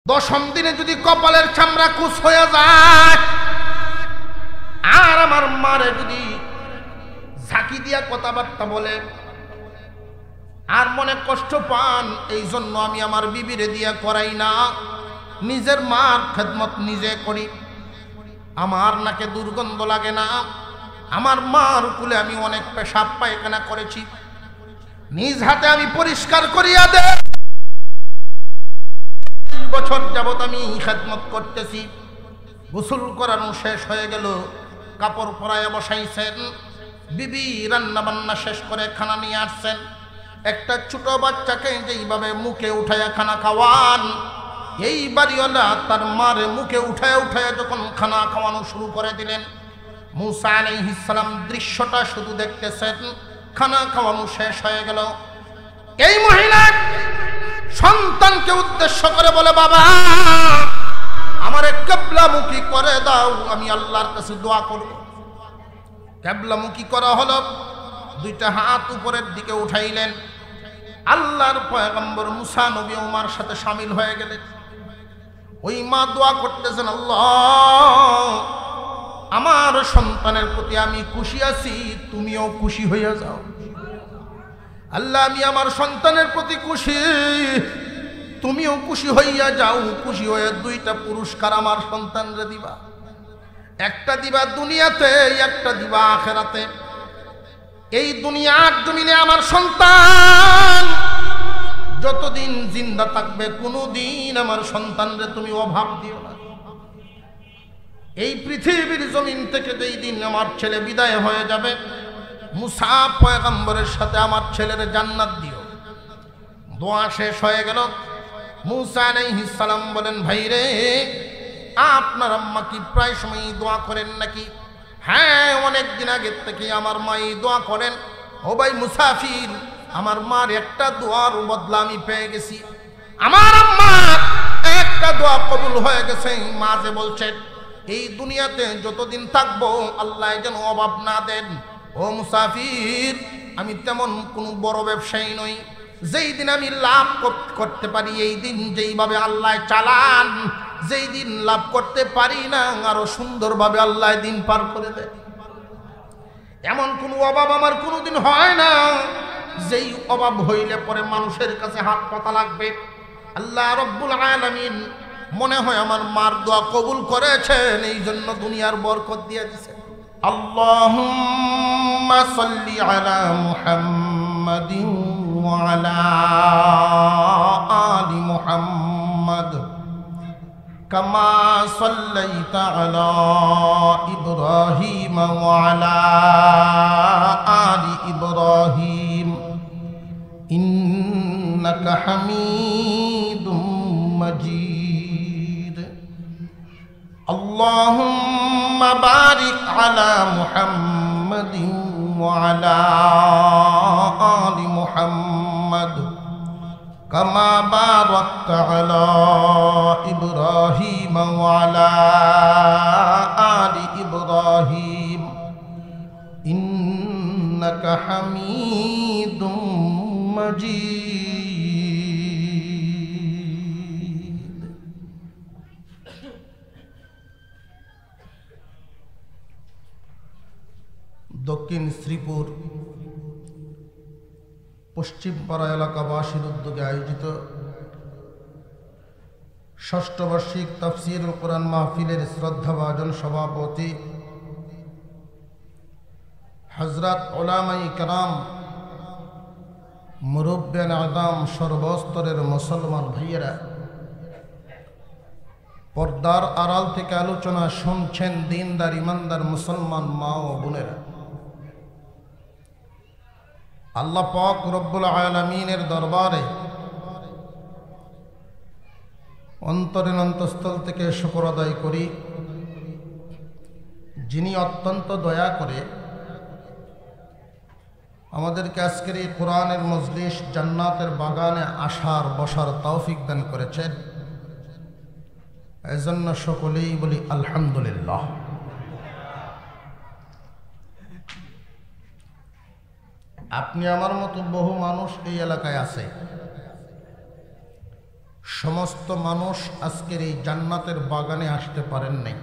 দশম দিনে যদি কপালের চামড়া কুচ হয়ে যায় আর আমার মারে যদি ঝাঁকি দিয়া কথাবার্তা বলে আর মনে কষ্ট পান, এই জন্য আমি আমার বিবিরে দিয়া করাই না, নিজের মার খেদমত নিজে করি। আমার নাকে দুর্গন্ধ লাগে না, আমার মার কুলে আমি অনেক পেশাব পায়খানা করেছি, নিজ হাতে আমি পরিষ্কার করিয়া দে। বছর যাবত আমি খেদমত করতেছি। গোসল করানো শেষ হয়ে গেল, কাপড় পরায় বসাইছেন, বিবি রান্না বান্না শেষ করে খানা নিয়ে আসছেন। একটা ছোট বাচ্চাকে যেইভাবে মুখে উঠায়া খানা খাওয়ান, এই বাড়িওয়ালা তার মারে মুখে উঠায় উঠায় যখন খানা খাওয়ানো শুরু করে দিলেন, মুসা আলাইহিস সালাম দৃশ্যটা শুধু দেখতেছেন। খানা খাওয়ানো শেষ হয়ে গেল, এই মহিলা সন্তানকে উদ্দেশ্য করে বলে, বাবা আমারে কিবলামুখী করে দাও, আমি আল্লাহর কাছে দোয়া করব। কিবলামুখী করা হলো, দুইটা হাত উপরের দিকে উঠাইলেন। আল্লাহর পয়গম্বর মুসা নবী ওমার সাথে শামিল হয়ে গেলেন। ওই মা দোয়া করতেছেন, আল্লাহ আমার সন্তানের প্রতি আমি খুশি আছি, তুমিও খুশি হইয়া যাও। আল্লাহ আমি আমার সন্তানের প্রতি খুশি, তুমিও খুশি হইয়া যাও। খুশি হয়ে দুইটা পুরস্কার আমার সন্তানরে দিবা, একটা দিবা দুনিয়াতে, একটা দিবা আখিরাতে। এই দুনিয়ার জমিনে আমার সন্তান যতদিন জিন্দা থাকবে কোনোদিন আমার সন্তানরে তুমি অভাব দিও না। এই পৃথিবীর জমিন থেকে যেই দিন আমার ছেলে বিদায় হয়ে যাবে, মুসা পয়গম্বরের সাথে আমার ছেলের জান্নাত দিও। দোয়া শেষ হয়ে গেল। মুসা আলাইহিস সালাম বলেন, ভাই রে আপনার আম্মা কি প্রায় সময় দোয়া করেন নাকি? হ্যাঁ, অনেক দিন আগের থেকে আমার মা এই দোয়া করেন। ও ভাই মুসাফির, আমার মার একটা দোয়ার বদলা আমি পেয়ে গেছি। আমার আম্মা একটা দোয়া কবুল হয়ে গেছে। মা যে বলছেন এই দুনিয়াতে যতদিন থাকবো আল্লাহ যেন অভাব না দেন। ও মুসাফির, আমি তেমন কোনো বড় ব্যবসায়ী নই, যেই দিন আমি লাভ করতে পারি এই দিন যেইভাবে আল্লাহ চালান, যেই দিন লাভ করতে পারি না আরো সুন্দরভাবে আল্লাহ দিন পার করে দেয়। এমন কোনো অভাব আমার কোনোদিন হয় না যেই অভাব হইলে পরে মানুষের কাছে হাত পাতা লাগবে। আল্লাহ রব্বুল আলামিন মনে হয় আমার মার দোয়া কবুল করেছেন, এই জন্য দুনিয়ার বরকত দিয়ে দিয়েছেন। আল্লাহুম্মা সাল্লি আলা মুহাম্মাদিন ওয়া আলা আলি মুহাম্মাদ কামা সাল্লাইতা আলা ইব্রাহিম ওয়া আলা আলি ইব্রাহিম ইন্নাকা হামিদুম মাজিদ। আল্লাহুম্মা বারিক আলা মুহাম্মাদিন ওয়া আলা আলি মুহাম্মাদ কামা বারাকতা আলা ইব্রাহিম ওয়া আলা আলি ইব্রাহিম ইন্নাকা হামিদুম মাজিদ। দক্ষিণ শ্রীপুর পশ্চিমপাড়া এলাকাবাসীর উদ্যোগে আয়োজিত ষষ্ঠ বার্ষিক তাফসীরুল কোরআন মাহফিলের শ্রদ্ধাভাজন সভাপতি হযরত উলামায়ে কেরাম, মুরব্বিয়ান আযম, সর্বস্তরের মুসলমান ভাইয়েরা, পর্দার আড়াল থেকে আলোচনা শুনছেন দিনদার ইমানদার মুসলমান মা ও বোনেরা, আল্লাহ পাক রব্বুল আলামিনের দরবারে অন্তরের অন্তঃস্থল থেকে শুকর আদায় করি, যিনি অত্যন্ত দয়া করে আমাদেরকে আজকের এই কোরআনের মজলিস জান্নাতের বাগানে আসার বসার তৌফিক দান করেছেন। এজন্য সকলেই বলি আলহামদুলিল্লাহ। আপনি আমার মতো বহু মানুষ এই এলাকায় আছে, সমস্ত মানুষ আজকের এই জান্নাতের বাগানে আসতে পারেন নাই।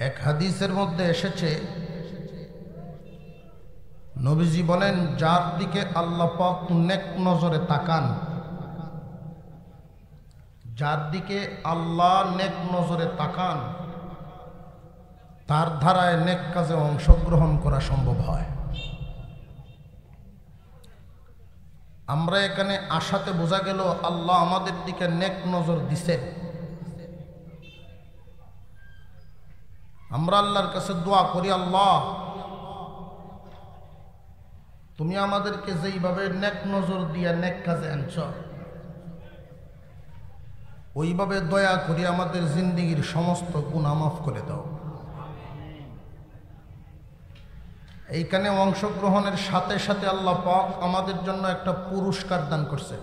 এক হাদিসের মধ্যে এসেছে, নবীজি বলেন, যার দিকে আল্লাহ পাক নেক নজরে তাকান, যার দিকে আল্লাহ নেক নজরে তাকান, তার ধারায় নেক কাজে অংশগ্রহণ করা সম্ভব হয়। আমরা এখানে আশাতে বোঝা গেল আল্লাহ আমাদের দিকে নেক নজর দিছেন। আমরা আল্লাহর কাছে দোয়া করি, আল্লাহ তুমি আমাদেরকে যেইভাবে নেক নজর দিয়া নেক কাজে আনছ, ওইভাবে দয়া করি আমাদের জিন্দেগির সমস্ত গুনাহ মাফ করে দাও। এইখানে অংশগ্রহণের সাথে সাথে আল্লাহ পাক আমাদের জন্য একটা পুরস্কার দান করছে।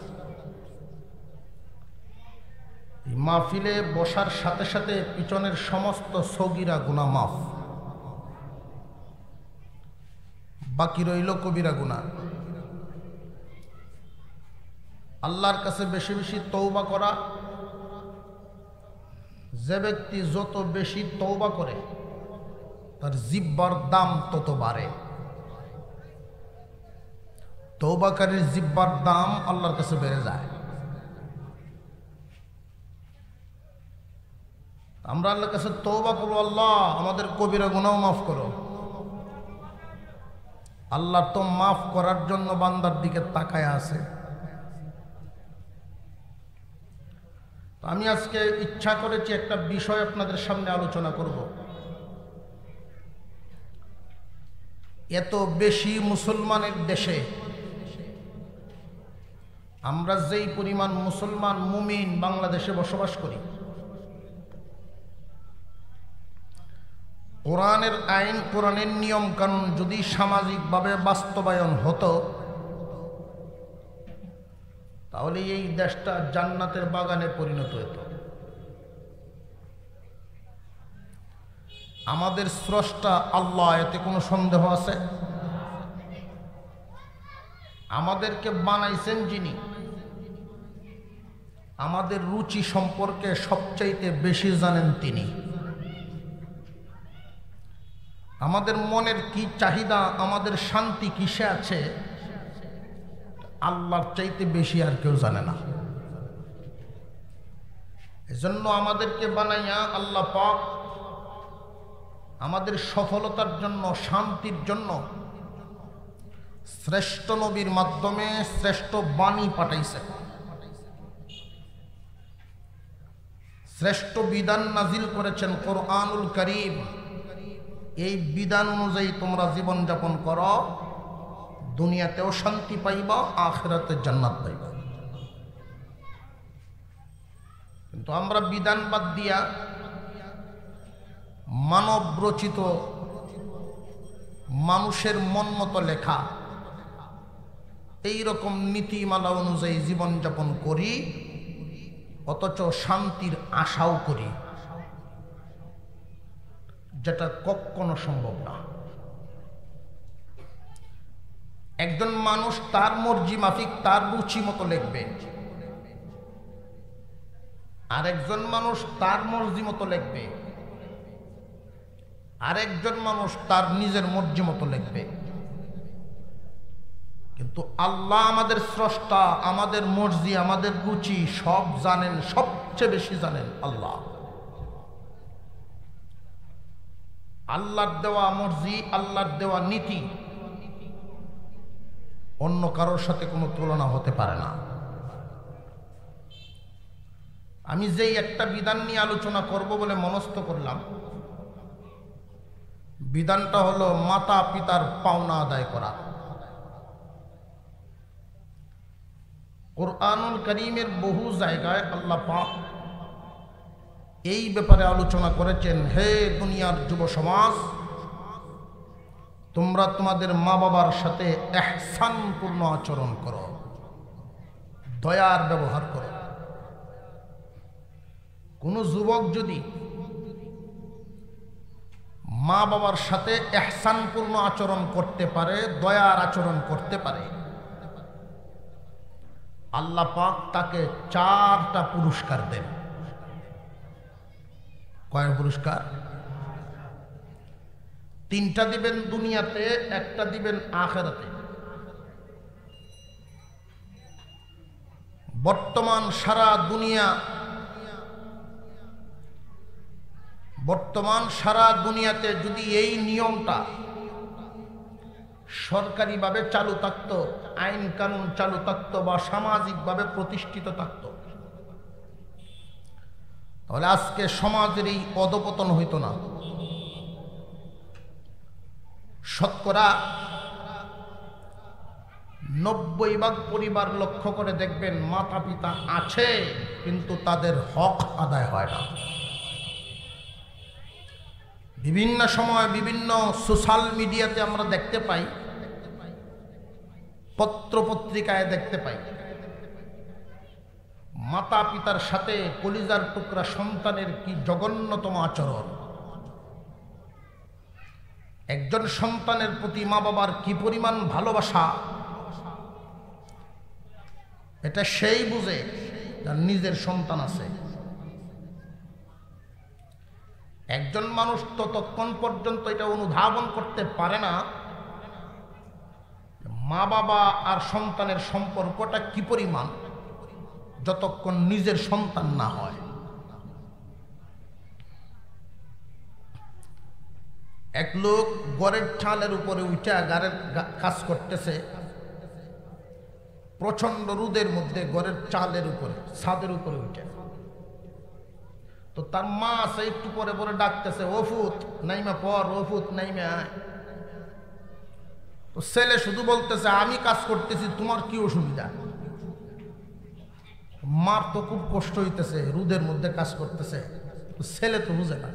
এই মাহফিলে বসার সাথে সাথে পিছনের সমস্ত সগীরা গুনাহ মাফ, বাকি রইল কবিরা গুনাহ। আল্লাহর কাছে বেশি বেশি তওবা করা। যে ব্যক্তি যত বেশি তওবা করে তার জিহ্বার দাম তত বাড়ে। তওবাকারীর জিহ্বার দাম আল্লাহর কাছে বেড়ে যায়। আমরা আল্লাহর কাছে তওবা করব, আল্লাহ আমাদের কবিরা গুনাহ মাফ করো। আল্লাহ তো মাফ করার জন্য বান্দার দিকে তাকায় আছে। আমি আজকে ইচ্ছা করেছি একটা বিষয় আপনাদের সামনে আলোচনা করব। এত বেশি মুসলমানের দেশে আমরা যেই পরিমাণ মুসলমান মুমিন বাংলাদেশে বসবাস করি, কোরআনের আইন, কোরআনের নিয়ম কানুন যদি সামাজিকভাবে বাস্তবায়ন হতো, তাহলে এই দেশটা জান্নাতের বাগানে পরিণত হতো। আমাদের স্রষ্টা আল্লাহ, এতে কোনো সন্দেহ আছে? আমাদেরকে বানাইছেন যিনি, আমাদের রুচি সম্পর্কে সবচাইতে বেশি জানেন তিনি। আমাদের মনের কি চাহিদা, আমাদের শান্তি কিসে আছে, আল্লাহর চাইতে বেশি আর কেউ জানে না। এজন্য আমাদেরকে বানাইয়া আল্লাহ পাক আমাদের সফলতার জন্য, শান্তির জন্য শ্রেষ্ঠ নবীর মাধ্যমে শ্রেষ্ঠ বাণী পাঠাইছে, শ্রেষ্ঠ বিধান নাজিল করেছেন কোরআনুল কারীম। এই বিধান অনুযায়ী তোমরা জীবন যাপন করো, দুনিয়াতেও শান্তি পাইবা, আখিরাতে জান্নাত পাইবা। কিন্তু আমরা বিধান বাদ দিয়া মানব রচিত, মানুষের মন মতো লেখা এই রকম নীতিমালা অনুযায়ী জীবন যাপন করি, অথচ শান্তির আশাও করি, যেটা কখনো সম্ভব না। একজন মানুষ তার মর্জি মাফিক, তার রুচি মতো লিখবে, আর একজন মানুষ তার মর্জি মতো লিখবে, আরেকজন মানুষ তার নিজের মর্জি মতো লিখবে। কিন্তু আল্লাহ আমাদের স্রষ্টা, আমাদের মর্জি, আমাদের রুচি সব জানেন, সবচেয়ে বেশি জানেন আল্লাহ। আল্লাহর দেওয়া মর্জি, আল্লাহর দেওয়া নীতি অন্য কারোর সাথে কোনো তুলনা হতে পারে না। আমি যেই একটা বিধান নিয়ে আলোচনা করব বলে মনস্থ করলাম, বিধানটা হলো মাতা পিতার পাওনা আদায় করা। কোরআনুল কারীমের বহু জায়গায় আল্লাহ পাক এই ব্যাপারে আলোচনা করেছেন। হে দুনিয়ার যুব সমাজ, তোমরা তোমাদের মা বাবার সাথে ইহসানপূর্ণ আচরণ করো, দয়ার ব্যবহার করো। কোনো যুবক যদি মা বাবার সাথে ইহসানপূর্ণ আচরণ করতে পারে, দয়ার আচরণ করতে পারে, আল্লাহ পাক তাকে 4টা পুরস্কার দেন। কয় পুরস্কার? 3টা দিবেন দুনিয়াতে, একটা দিবেন আখিরাতে। বর্তমান সারা দুনিয়াতে যদি এই নিয়মটা সরকারিভাবে চালু থাকত, আইন কানুন চালু থাকত বা সামাজিকভাবে প্রতিষ্ঠিত থাকত, তাহলে আজকে সমাজের এই অধপতন হইতো না। শতকরা 90% পরিবার লক্ষ্য করে দেখবেন মাতা পিতা আছে কিন্তু তাদের হক আদায় হয় না। বিভিন্ন সময় বিভিন্ন সোশ্যাল মিডিয়াতে আমরা দেখতে পাই, পত্র পত্রিকায় দেখতে পাই, মাতা পিতার সাথে কলিজার টুকরা সন্তানের কি জঘন্যতম আচরণ। একজন সন্তানের প্রতি মা বাবার কি পরিমাণ ভালোবাসা, এটা সেই বুঝে যার নিজের সন্তান আছে। একজন মানুষ ততক্ষণ পর্যন্ত এটা অনুধাবন করতে পারে না মা বাবা আর সন্তানের সম্পর্কটা কি পরিমাণ, যতক্ষণ নিজের সন্তান না হয়। এক লোক ঘরের চালের উপরে উঠে গাড়ির কাজ করতেছে, প্রচন্ড রোদের মধ্যে ঘরের চালের উপরে, ছাদের উপরে উঠে। তো তার মা আছে একটু পরে পরে ডাকতেছে, ওফুত নাইমা পর, ওফুত নাইমা আয়। তো ছেলে শুধু বলতেছে, আমি কাজ করতেছি, তোমার কি অসুবিধা? মার তো খুব কষ্ট হইতেছে, রোদের মধ্যে কাজ করতেছে, ছেলে তো বুঝে না।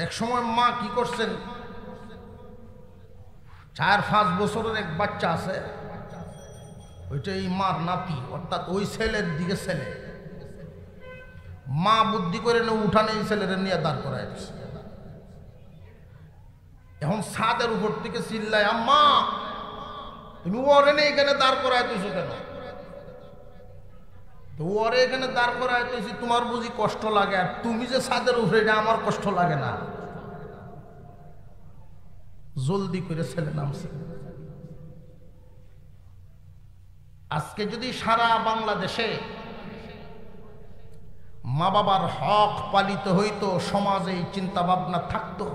এক সময় মা কি করছেন, 4-5 বছরের এক বাচ্চা আছে, ওইটা এই মার নাতি, অর্থাৎ ওই ছেলের দিকে ছেলে। মা বুদ্ধি করে উঠানে এই ছেলেরা নিয়ে দাঁড় করায় দিচ্ছে। এখন ছাদের উপর থেকে চিল্লায়, আম্মা তুমি ওরে নেই এখানে দাঁড় করায় দিছো কেন? তো ওরে এখানে দাঁড় করায় দিয়েছি, তোমার বুঝি কষ্ট লাগে? আর তুমি যে ছাদের উপরে, এটা আমার কষ্ট লাগে না? জলদি করে ছেলে নামছে। আজকে যদি সারা বাংলাদেশে মা বাবার হক পালিত হইতো, সমাজে এই চিন্তা ভাবনা থাকতো।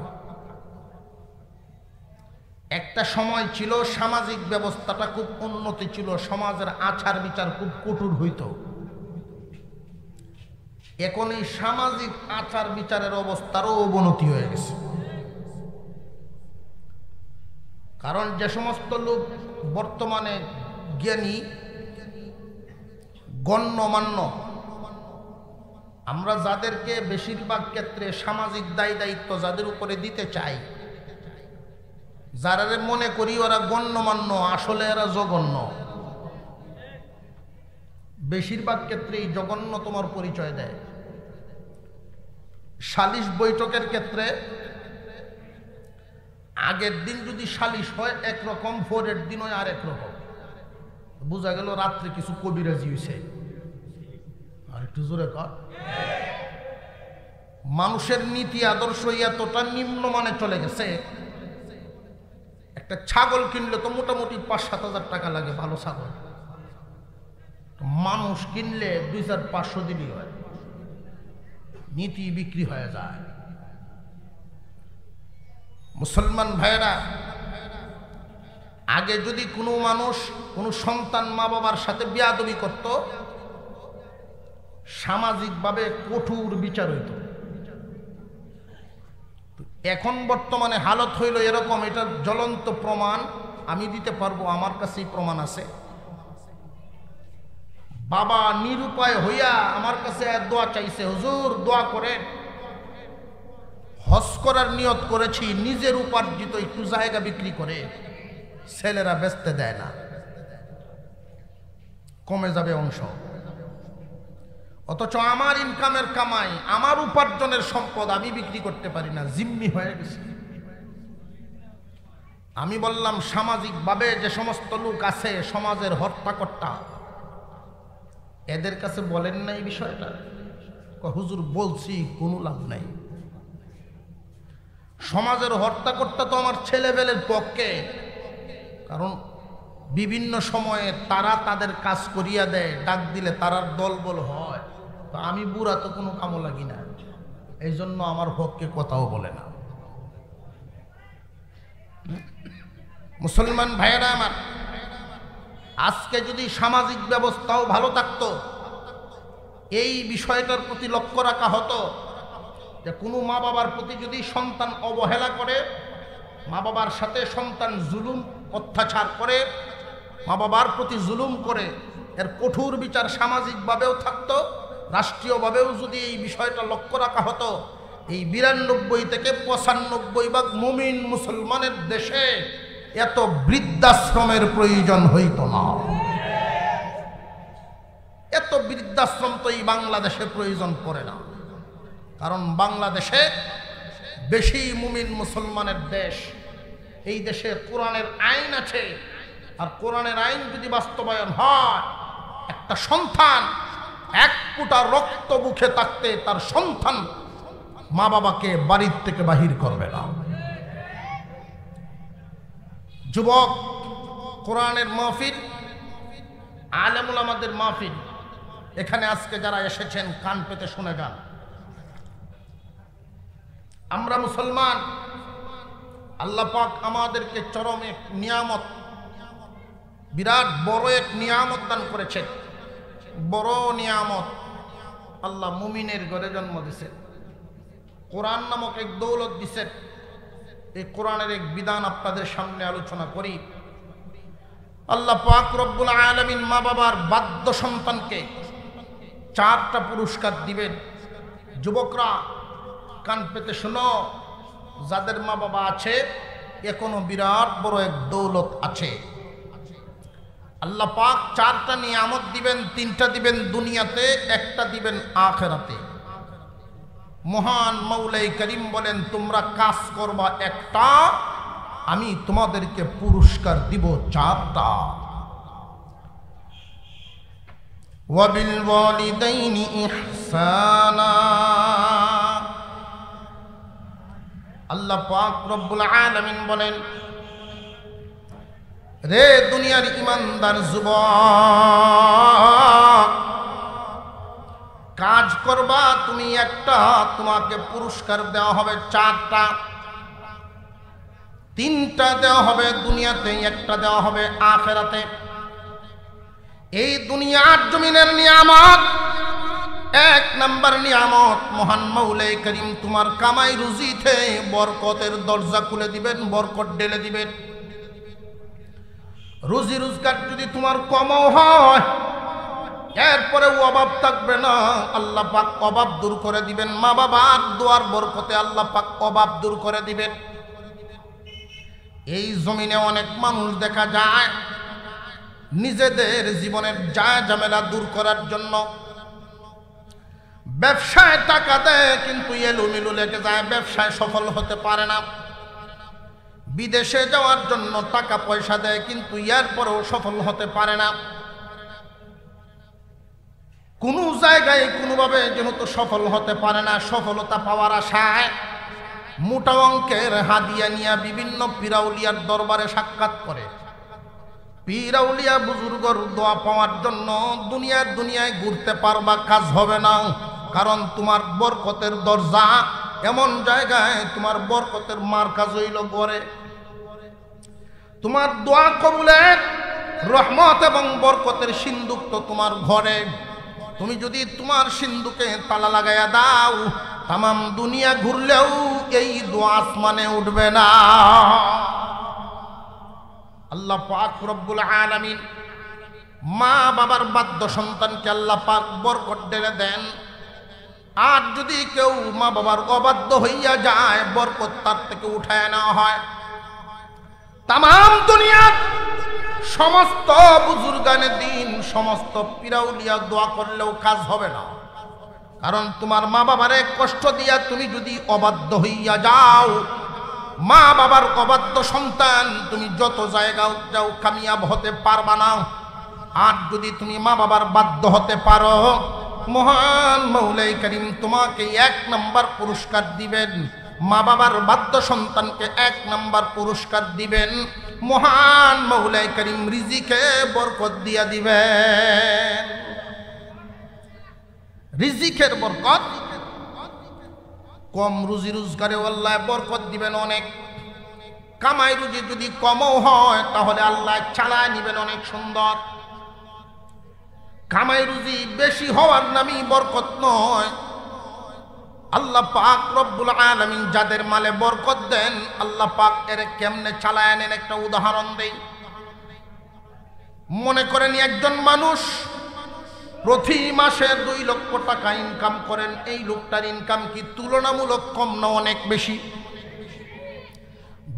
একটা সময় ছিল সামাজিক ব্যবস্থাটা খুব উন্নতি ছিল, সমাজের আচার বিচার খুব কঠোর হইতো। এখন এই সামাজিক আচার বিচারের অবস্থারও অবনতি হয়ে গেছে। কারণ যে সমস্ত লোক বর্তমানে জ্ঞানী, গণ্যমান্য, আমরা যাদেরকে বেশিরভাগ ক্ষেত্রে সামাজিক দায় দায়িত্ব যাদের উপরে দিতে চাই, যারা মনে করি ওরা গণ্যমান্য, আসলে এরা জঘন্য। বেশিরভাগ ক্ষেত্রেই জঘন্য তোমার পরিচয় দেয়। সালিশ বৈঠকের ক্ষেত্রে আগের দিন যদি সালিশ হয় একরকম, পরের দিন হয় আরেক রকম। বোঝা গেল রাত্রে কিছু কবিরাজি হয়েছে। আর একটু জোরে কর। মানুষের নীতি আদর্শ এতটা নিম্নমানে চলে গেছে, একটা ছাগল কিনলে তো মোটামুটি 5-7 হাজার টাকা লাগে, ভালো ছাগল। মানুষ কিনলে 2-4-500 দিলেই হয়, নীতি বিক্রি হয়ে যায়। মুসলমান ভাইয়েরা, আগে যদি কোনো মানুষ, কোনো সন্তান মা বাবার সাথে বেয়াদবি করত, সামাজিকভাবে কঠোর বিচার হইত। এখন বর্তমানে হালত হইল এরকম, এটার জ্বলন্ত প্রমাণ আমি দিতে পারবো, আমার কাছেই প্রমাণ আছে। বাবা নিরুপায় হইয়া আমার কাছে দোয়া চাইছে, হুজুর দোয়া করেন, হজ করার নিয়ত করেছি, নিজের উপার্জিত একটু জায়গা বিক্রি করে, ছেলেরা বেচতে দেয় না, কমে যাবে অংশ। অথচ আমার ইনকামের কামাই, আমার উপার্জনের সম্পদ আমি বিক্রি করতে পারি না, জিম্মি হয়ে গেছে। আমি বললাম সামাজিকভাবে যে সমস্ত লোক আছে সমাজের হর্তাকর্তা, এদের কাছে বলেন না এই বিষয়টা? হুজুর বলছি, কোনো লাভ নাই। সমাজের হর্তাকর্তা তো আমার ছেলেবেলের পক্ষে, কারণ বিভিন্ন সময়ে তারা তাদের কাজ করিয়া দেয়, ডাক দিলে তারার দলবল হয়। তো আমি বুড়া তো কোনো কামও লাগি না, এই জন্য আমার পক্ষে কথাও বলে না। মুসলমান ভাইয়েরা আমার, আজকে যদি সামাজিক ব্যবস্থাও ভালো থাকতো, এই বিষয়টার প্রতি লক্ষ্য রাখা হতো যে কোনো মা বাবার প্রতি যদি সন্তান অবহেলা করে, মা বাবার সাথে সন্তান জুলুম অত্যাচার করে, মা বাবার প্রতি জুলুম করে, এর কঠোর বিচার সামাজিকভাবেও থাকতো, রাষ্ট্রীয়ভাবেও যদি এই বিষয়টা লক্ষ্য রাখা হতো, এই 92 থেকে 95 ভাগ মুমিন মুসলমানের দেশে এত বৃদ্ধাশ্রমের প্রয়োজন হইত না। এত বৃদ্ধাশ্রম তো এই বাংলাদেশে প্রয়োজন পড়ে না, কারণ বাংলাদেশে বেশি মুমিন মুসলমানের দেশ। এই দেশে কোরআনের আইন আছে, আর কোরআনের আইন যদি বাস্তবায়ন হয়, একটা সন্তান এক ফোঁটা রক্ত মুখে থাকতে তার সন্তান মা বাবাকে বাড়ির থেকে বাহির করবে না। যুবক, কোরআনের মাহফিল, আলেমুল আমাদের মাহফিল, এখানে আজকে যারা এসেছেন কান পেতে শুনে যান। আমরা মুসলমান, আল্লাহ পাক আমাদেরকে চরম এক নিয়ামত, বিরাট বড় এক নিয়ামত দান করেছেন। বড় নিয়ামত, আল্লাহ মুমিনের ঘরে জন্ম দিয়েছেন, কোরআন নামক এক দৌলত দিয়েছেন। এই কোরআনের এক বিধান আপনাদের সামনে আলোচনা করি। আল্লাহ পাক রব্বুল আলামিন মা বাবার বাধ্য সন্তানকে 4টা পুরস্কার দিবেন। যুবকরা কান পেতে শোনো, যাদের মা বাবা আছে এখনো বিরাট বড় এক দৌলত আছে। আল্লাহ পাক 4টা নিয়ামত দিবেন, 3টা দিবেন দুনিয়াতে, একটা দিবেন আখিরাতে। মহান মৌলাই করিম বলেন, তোমরা কাজ করবা একটা, আমি তোমাদেরকে পুরস্কার দিব 4টা। ওয়াবিল ওয়ালিদাইনি ইহসানা। আল্লাহ পাক রব্বুল আলামিন বলেন, রে দুনিয়ার ইমানদার যুবক, কাজ করবা তুমি একটা, তোমাকে পুরস্কার দেওয়া হবে 4টা। 3টা দেওয়া হবে দুনিয়াতে, একটা দেওয়া হবে আখিরাতে। এই দুনিয়ার জমিনের নিয়ামত, 1 নাম্বার নিয়ামত, মহান মৌলাই করিম তোমার কামাই রুজিতে বরকতের দরজা খুলে দিবেন, বরকত ঢেলে দিবেন। রুজি রোজগার যদি তোমার কমও হয়, এরপরে অভাব থাকবে না, আল্লাহ পাক অভাব দূর করে দিবেন। মা বাবার দোয়ার বরকতে আল্লাহ পাক অভাব দূর করে দিবেন। এই জমিনে অনেক মানুষ দেখা যায় নিজেদের জীবনের ঝামেলা দূর করার জন্য ব্যবসায় টাকা দেয়, কিন্তু এলোমেলো লেগে যায়, ব্যবসায় সফল হতে পারে না। বিদেশে যাওয়ার জন্য টাকা পয়সা দেয়, কিন্তু এরপরেও সফল হতে পারে না। কোনো জায়গায় কোনোভাবে যেহেতু সফল হতে পারে না, সফলতা পাওয়ার আশায় মোটা অঙ্কের হাদিয়া নিয়ে বিভিন্ন পীরাউলিয়ার দরবারে সাক্ষাৎ করে। পীরাউলিয়া বুজুর্গর দোয়া পাওয়ার জন্য দুনিয়ায় ঘুরতে পারবা, কাজ হবে না। কারণ তোমার বরকতের দরজা এমন জায়গায়, তোমার বরকতের মারকাজ হইল ঘরে। তোমার দোয়া কবুলের রহমত এবং বরকতের সিন্দুক তো তোমার ঘরে। তুমি যদি তোমার সিন্ধুকে তালা লাগাইয়া দাও, তামাম দুনিয়া ঘুরলেও এই দোয়া আসমানে উঠবে না। আল্লাহ পাক রব্বুল আলামিন মা বাবার বাধ্য সন্তানকে আল্লাহ পাক বরকত ঢেলে দেন। আর যদি কেউ মা বাবার অবাধ্য হইয়া যায়, বরকত তার থেকে উঠায় নেওয়া হয়। তামাম দুনিয়ার সমস্ত বুজুর্গানে দিন, সমস্ত পীরাউলিয়া দোয়া করলেও কাজ হবে না। কারণ তোমার মা বাবারে কষ্ট দিয়া তুমি যদি অবাধ্য হইয়া যাও, মা বাবার অবাধ্য সন্তান তুমি যত জায়গায় যাও কামিয়াব হতে পারবা না। আর যদি তুমি মা বাবার বাধ্য হতে পারো, মহান মৌলাই করিম তোমাকে 1 নম্বর পুরস্কার দিবেন। মা বাবার বাধ্য সন্তানকে 1 নম্বর পুরস্কার দিবেন। মহান মৌলাই করিম রিজিকে বরকত দিয়া দিবেন। রিজিকের বরকত, কম রুজি রোজগারে আল্লাহ বরকত দিবেন অনেক। কামাই রুজি যদি কমও হয় তাহলে আল্লাহ চালায় নিবেন অনেক সুন্দর। কামাই রুজি বেশি হওয়ার নামই বরকত নয়। আল্লাহ পাক রব্বুল আলামিন যাদের মালে বরকত দেন, আল্লাহ পাক এর কেমনে চালায় নেন একটা উদাহরণ দেই। মনে করেন একজন মানুষ প্রতি মাসে 2 লক্ষ টাকা ইনকাম করেন। এই লোকটার ইনকাম কি তুলনামূলক কম না অনেক বেশি?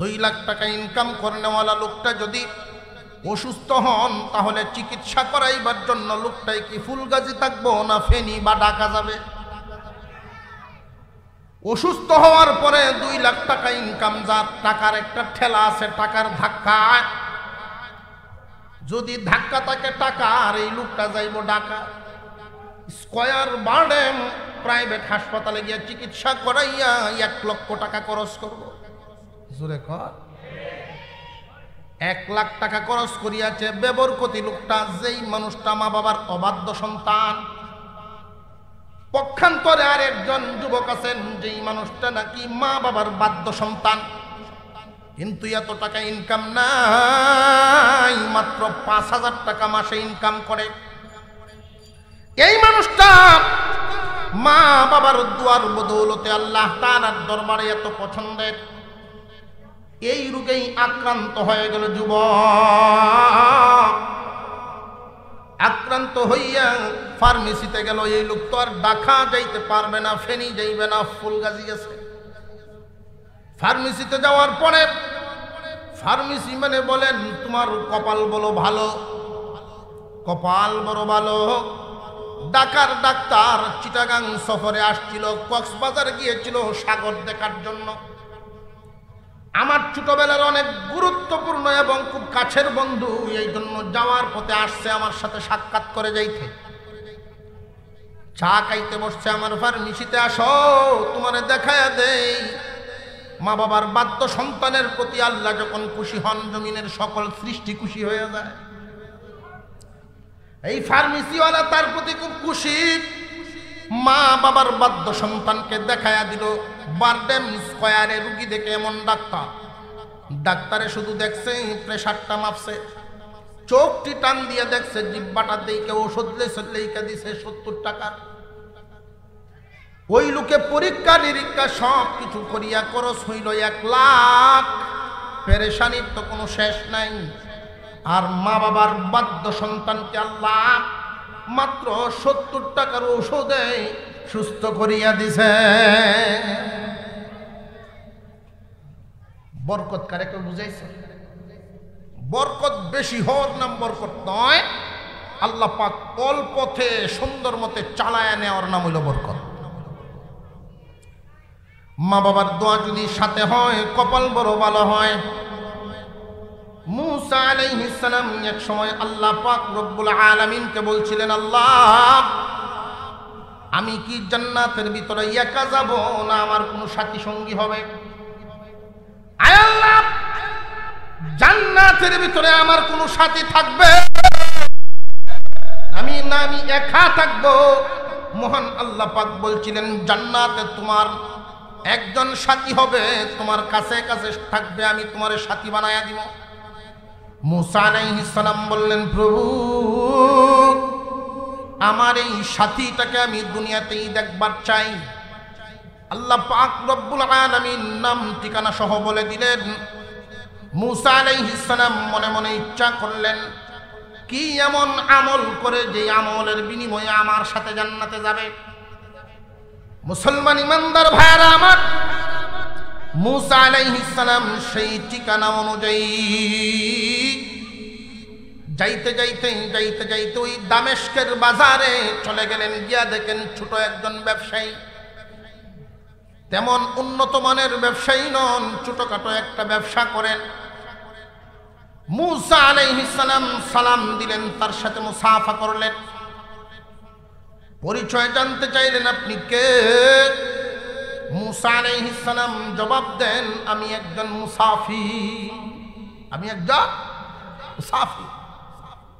2 লাখ টাকা ইনকাম করেনওয়ালা লোকটা যদি অসুস্থ হন, তাহলে চিকিৎসা করাইবার জন্য লোকটাই কি ফুলগাজী থাকবো না ফেনী বা ঢাকা যাবে? অসুস্থ হওয়ার পরে 2 লাখ টাকা ইনকাম, যার টাকার একটা ঠেলা আছে, টাকার ধাক্কা, যদি ধাক্কা থাকে টাকা, আর এই লোকটা যাইব ঢাকা, স্কয়ার বার্ডেম প্রাইভেট হাসপাতালে গিয়ে চিকিৎসা করাইয়া 1 লক্ষ টাকা খরচ করব। জোরে কর। 1 লাখ টাকা খরচ করিয়াছে বেবরকতি লোকটা, যেই মানুষটা মা বাবার অবাধ্য সন্তান। পক্ষান্তরে আর একজন যুবক আছেন, যেই মানুষটা নাকি মা বাবার বাধ্য সন্তান, কিন্তু এত টাকা ইনকাম নাই, মাত্র 5,000 টাকা মাসে ইনকাম করে। এই মানুষটা মা বাবার দুয়ার বদৌলতে আল্লাহ তাআলার দরবারে এত পছন্দের, এই রোগেই আক্রান্ত হয়ে গেল যুবক। আক্রান্ত হইয়া ফার্মেসিতে গেল। এই লোক তো আর ঢাকা যাইতে পারবে না, ফেনী যাইবে না, ফুলগাজী গেছে। ফার্মেসিতে যাওয়ার পরে ফার্মেসি মানে বলেন তোমার কপাল বলো ভালো, কপাল বড় ভালো। ঢাকার ডাক্তার চিটাগাং সফরে আসছিল, কক্সবাজার গিয়েছিল সাগর দেখার জন্য। আমার ছোটবেলার অনেক গুরুত্বপূর্ণ এবং খুব কাছের বন্ধু, এই জন্য যাওয়ার পথে আসছে আমার সাথে সাক্ষাৎ করে যাইতে। চা খাইতে বসছে আমার ফার্মেসিতে, আসো তোমারে দেখায়া দেই। মা বাবার বাধ্য সন্তানের প্রতি আল্লাহ যখন খুশি হন, জমিনের সকল সৃষ্টি খুশি হয়ে যায়। এই ফার্মেসিওয়ালা তার প্রতি খুব খুশি। মা বাবার বাধ্য সন্তানকে দেখায়া দিল। বারডেম স্কয়ারে রুগী দেখে এমন ডাক্তার, ডাক্তারে শুধু দেখছে প্রেশারটা মাপছে, চোখটি টান দিয়ে দেখছে, জিব্বাটা দিকে ওষুধ লেখা দিছে 70 টাকা। ওই লোকে পরীক্ষা নিরীক্ষা সব কিছু করিয়া খরচ হইল 1 লাখ। পেরেশানির তো কোনো শেষ নাই। আর মা বাবার বাধ্য সন্তানকে আল্লাহ মাত্র 70 টাকার ওষুধে সুস্থ করিয়া দিছে। বরকত কারে কেউ বুঝাইছে? বরকত বেশি হওয়ার নাম বরকত নয়, আল্লাহ পাক অল্পতে সুন্দর মতে চালায় নেওয়ার নাম হইল বরকত। মা বাবার দোয়া যদি সাথে হয়, কপাল বড় ভালো হয়। মুসা আলাইহিস সালাম এক সময় আল্লাহ পাক রব্বুল আলামিনকে বলছিলেন, আল্লাহ আমি কি জান্নাতের ভিতরে একা যাব না আমার কোনো সাথী সঙ্গী হবে? আয় আল্লাহ, জান্নাতের ভিতরে আমার কোনো সাথী থাকবে আমি একা থাকবো? মহান আল্লাহ পাক বলছিলেন, জান্নাতে তোমার একজন সাথী হবে, তোমার কাছে কাছে থাকবে, আমি তোমার সাথী বানায়া দিব। মুসা আলাইহিস সালাম বললেন, প্রভু আমার এই সাথীটাকে আমি দুনিয়াতেই দেখবার চাই। আল্লাহ পাক রব্বুল আলামিন নাম ঠিকানা সহ বলে দিলেন। মুসা আলাইহিস সালাম মনে মনে ইচ্ছা করলেন, কি এমন আমল করে যে আমলের বিনিময়ে আমার সাথে জান্নাতে যাবে। মুসলমান ইমানদার ভাইরা আমার, মুসা আলাইহিস সালাম সেই ঠিকানা অনুযায়ী যাইতে যাইতে যাইতে যাইতে ওই দামেস্কের বাজারে চলে গেলেন। গিয়া দেখেন ছোট একজন ব্যবসায়ী, তেমন উন্নত মানের ব্যবসায়ী নন, ছোটখাটো একটা ব্যবসা করেন। মূসা আলাইহিস সালাম সালাম দিলেন, তার সাথে মুসাফা করলেন। পরিচয় জানতে চাইলেন, আপনি কে? মূসা আলাইহিস সালাম জবাব দেন, আমি একজন মুসাফির, আমি একজন মুসাফির।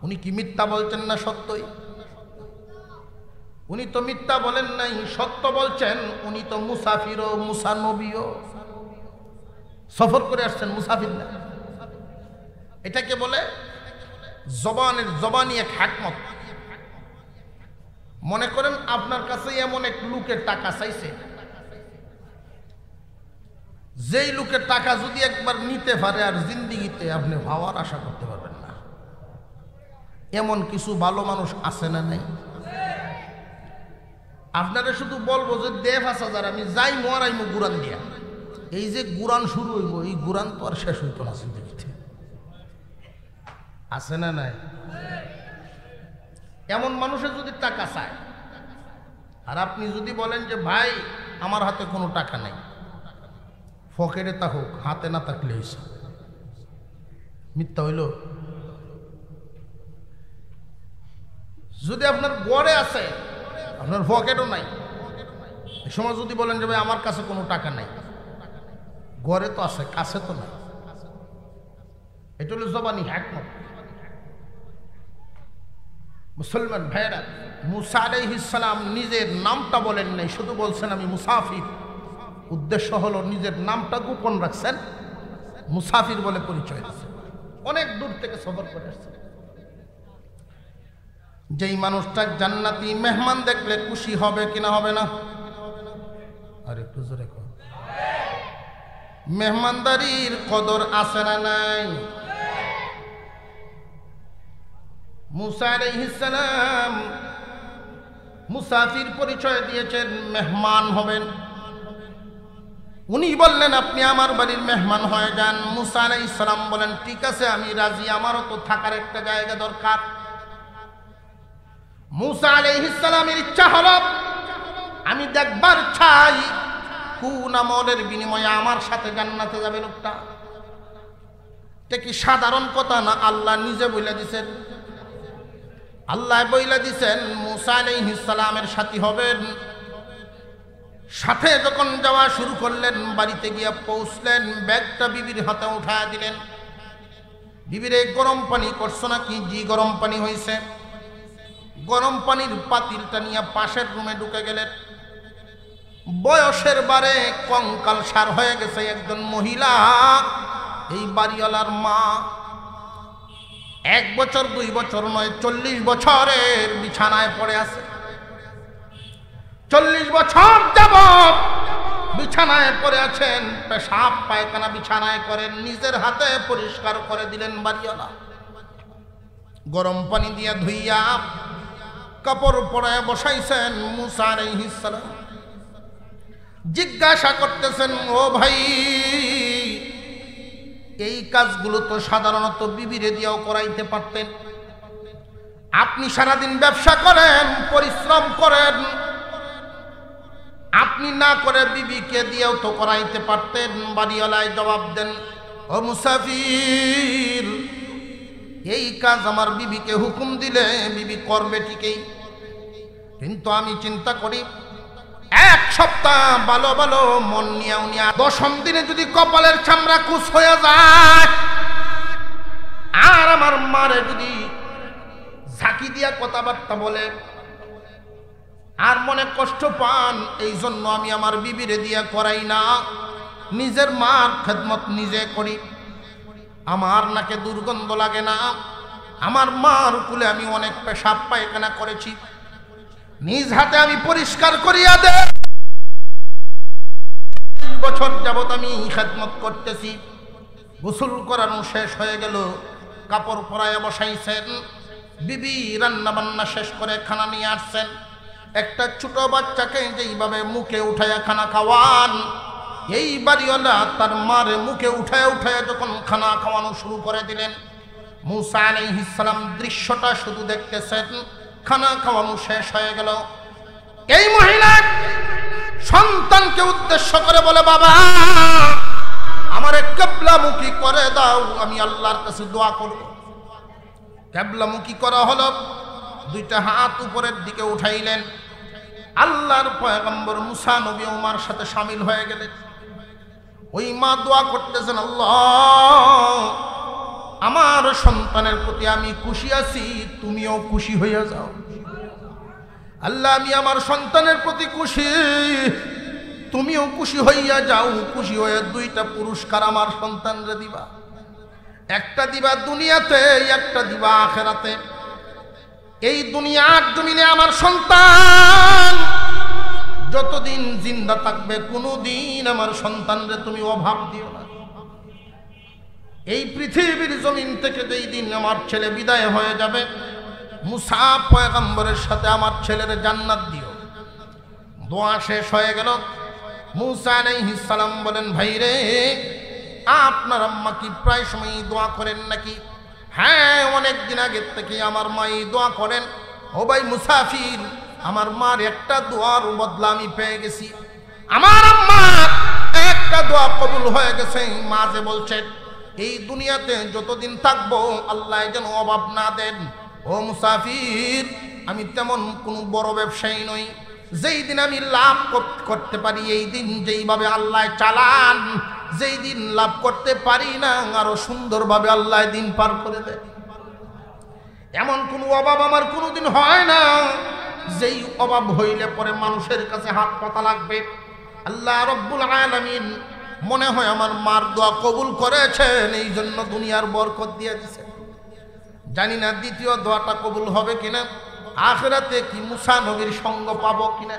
উনি কি মিথ্যা বলছেন না সত্যই? উনি তো মিথ্যা বলেন নাই, সত্য বলছেন। উনি তো মুসাফির, মুসা নবীও সফর করে আসছেন, মুসাফির না। এটাকে বলে জবানি এক হিকমত। মনে করেন আপনার কাছে এমন এক লোকের টাকা চাইছে, যেই লোকের টাকা যদি একবার নিতে পারে আর জিন্দিগিতে আপনি ভাবার আশা করতে পারবেন না। এমন কিছু ভালো মানুষ আছে না নাই? আপনারা শুধু বলবো যে দেব 5000 আমি যাই মরাইমু গুরান দিয়া। এই যে গুরান শুরু হইব, এই গুরান তো আর শেষ হইতো না জিন্দিগিতে। আছে না নাই? এমন মানুষের যদি টাকা চায় আর আপনি যদি বলেন যে ভাই আমার হাতে কোনো টাকা নাই, পকেটে তা হোক, হাতে না থাকলে হয়েছে, মিথ্যা হইল? যদি আপনার গড়ে আছে, আপনার পকেটও নাই, এই সময় যদি বলেন যে ভাই আমার কাছে কোনো টাকা নাই, গড়ে তো আছে, কাছে তো নাই, এটা হলো জবানি হিকমত। মুসলমান ভাইরা, মূসা আলাইহিস সালাম নিজের নামটা বলেন নাই, শুধু বলছেন আমি মুসাফির। উদ্দেশ্য হলো নিজের নামটা গোপন রাখছেন, মুসাফির বলে পরিচয় দিচ্ছেন। অনেক দূর থেকে সফর করে আসছেন। যেই মানুষটা জান্নাতি মেহমান দেখলে খুশি হবে কিনা হবে না? আর একটু জোরে কর। মেহমানদারির কদর আছে না নাই? মূসা আলাইহিস সালাম মুসাফির পরিচয় দিয়েছেন, মেহমান হবেন। উনি বললেন আপনি আমার বাড়ির মেহমান হয়ে যান। মূসা আলাইহিস সালাম বলেন ঠিক আছে, আমি রাজি, আমারও তো থাকার একটা জায়গা দরকার। মূসা আলাইহিস সালামের ইচ্ছা হলো আমি দেখবার চাই কোন আমলের বিনিময়ে আমার সাথে জান্নাতে যাবে লোকটা। এটা কি সাধারণ কথা না? আল্লাহ নিজে বলে দিছেন। আল্লাহ বইলা দিছেন মূসা আলাইহিস সালামের সাথী হবেন। সাথে যখন যাওয়া শুরু করলেন, বাড়িতে গিয়ে পৌঁছলেন, ব্যাগটা বিবির হাতে উঠায় দিলেন। বিবির গরম পানি করছো নাকি? জি গরম পানি হয়েছে। গরম পানির পাতিলটা নিয়ে পাশের রুমে ঢুকে গেলেন। বয়সের বারে কঙ্কাল সার হয়ে গেছে একজন মহিলা, এই বাড়িওয়ালার মা। 1 বছর 2 বছর নয়, 40 বছরের বিছানায় পড়ে আছে। 40 বছর যাবত বিছানায় পড়ে আছেন। পেশাব পায়খানা বিছানায় করেন, নিজের হাতে পরিষ্কার করে দিলেন বাড়িওয়ালা। গরম পানি দিয়ে ধুইয়া কাপড় পরায় বসাইছেন মূসা আলাইহিস সালাম। জিজ্ঞাসা করতেছেন, ও ভাই এই কাজগুলো তো সাধারণত বিবিরে দিয়েও করাইতে পারতেন। আপনি সারাদিন ব্যবসা করেন, পরিশ্রম করেন, আপনি না করে বিবিকে দিয়েও তো করাইতে পারতেন। বাড়িওয়ালায় জবাব দেন, ও মুসাফির এই কাজ আমার বিবিকে হুকুম দিলে বিবি করবে ঠিকই, কিন্তু আমি চিন্তা করি 1 সপ্তাহ ভালো ভালো মন নিয়ে উনি 10ম দিনে যদি কপালের চামড়া কুচ হয়ে যায় আর আমার মারে যদি ঝাঁকি দিয়া কথাবার্তা বলে আর মনে কষ্ট পান, এই জন্য আমি আমার বিবিরে দিয়া করাই না, নিজের মার খেদমত নিজে করি। আমার নাকে দুর্গন্ধ লাগে না, আমার মার কুলে আমি অনেক পেশাব পায়খানা করেছি, নিজ হাতে আমি পরিষ্কার করিয়া দে। 20 বছর যাবত আমি খেদমত করতেছি। গোসল করানো শেষ হয়ে গেল, কাপড় পরায় বসাইছেন। বিবি রান্না বান্না শেষ করে খানা নিয়ে আসছেন। একটা ছোট বাচ্চাকে যেইভাবে মুখে উঠাইয়া খানা খাওয়ান, এই বাড়িওয়ালা তার মারে মুখে উঠায় উঠায় যখন খানা খাওয়ানো শুরু করে দিলেন, মূসা আলাইহিস সালাম দৃশ্যটা শুধু দেখতেছেন। খানা খাওয়ানো শেষ হয়ে গেল। এই মহিলা সন্তানকে উদ্দেশ্য করে বলে, বাবা আমারে কিবলামুখী করে দাও, আমি আল্লাহর কাছে দোয়া করব। কিবলামুখী করা হলো, দুইটা হাত উপরের দিকে উঠাইলেন। আল্লাহর পয়গম্বর মুসা নবী ওমার সাথে শামিল হয়ে গেলেন। ওই মা দোয়া করতেছেন, আল্লাহ আমার সন্তানের প্রতি আমি খুশি আছি, তুমিও খুশি হইয়া যাও। আল্লাহ আমি আমার সন্তানের প্রতি খুশি, তুমিও খুশি হইয়া যাও। খুশি হয়ে দুইটা পুরস্কার আমার সন্তানরে দিবা, একটা দিবা দুনিয়াতে, একটা দিবা আখিরাতে। এই দুনিয়ার জমিনে আমার সন্তান যতদিন জিন্দা থাকবে কোনোদিন আমার সন্তানরে তুমি অভাব দিও না। এই পৃথিবীর জমিন থেকে যেই দিন আমার ছেলে বিদায় হয়ে যাবে, মুসা পয়গম্বরের সাথে আমার ছেলের জান্নাত দিও। দোয়া শেষ হয়ে গেল। মুসা আলাইহিস সালাম বলেন, ভাই রে আপনার আম্মা কি প্রায় সময় দোয়া করেন নাকি? হ্যাঁ, অনেক দিন আগের থেকে আমার মা এই দোয়া করেন। ও ভাই মুসাফির, আমার মার একটা দোয়ার বদলা আমি পেয়ে গেছি। আমার আম্মা একটা দোয়া কবুল হয়ে গেছে। মা যে বলছেন এই দুনিয়াতে যতদিন থাকবো আল্লাহ যেন অভাব না দেন। ও মুসাফির, আমি তেমন কোনো বড় ব্যবসায়ী নই, যেই দিন আমি লাভ করতে পারি এই দিন যেইভাবে আল্লাহ চালান, যেই দিন লাভ করতে পারি না আরো সুন্দরভাবে আল্লাহ দিন পার করে দেয়। এমন কোনো অভাব আমার কোনোদিন হয় না যেই অভাব হইলে পরে মানুষের কাছে হাত পাতা লাগবে। আল্লাহ রব্বুল আলামিন মনে হয় আমার মার দোয়া কবুল করেছেন, এই জন্য দুনিয়ার বরকত দিয়ে দিয়েছে। জানি না দ্বিতীয় দোয়াটা কবুল হবে কিনা, আখিরাতে কি মুসা নবীর সঙ্গ পাবো কিনা।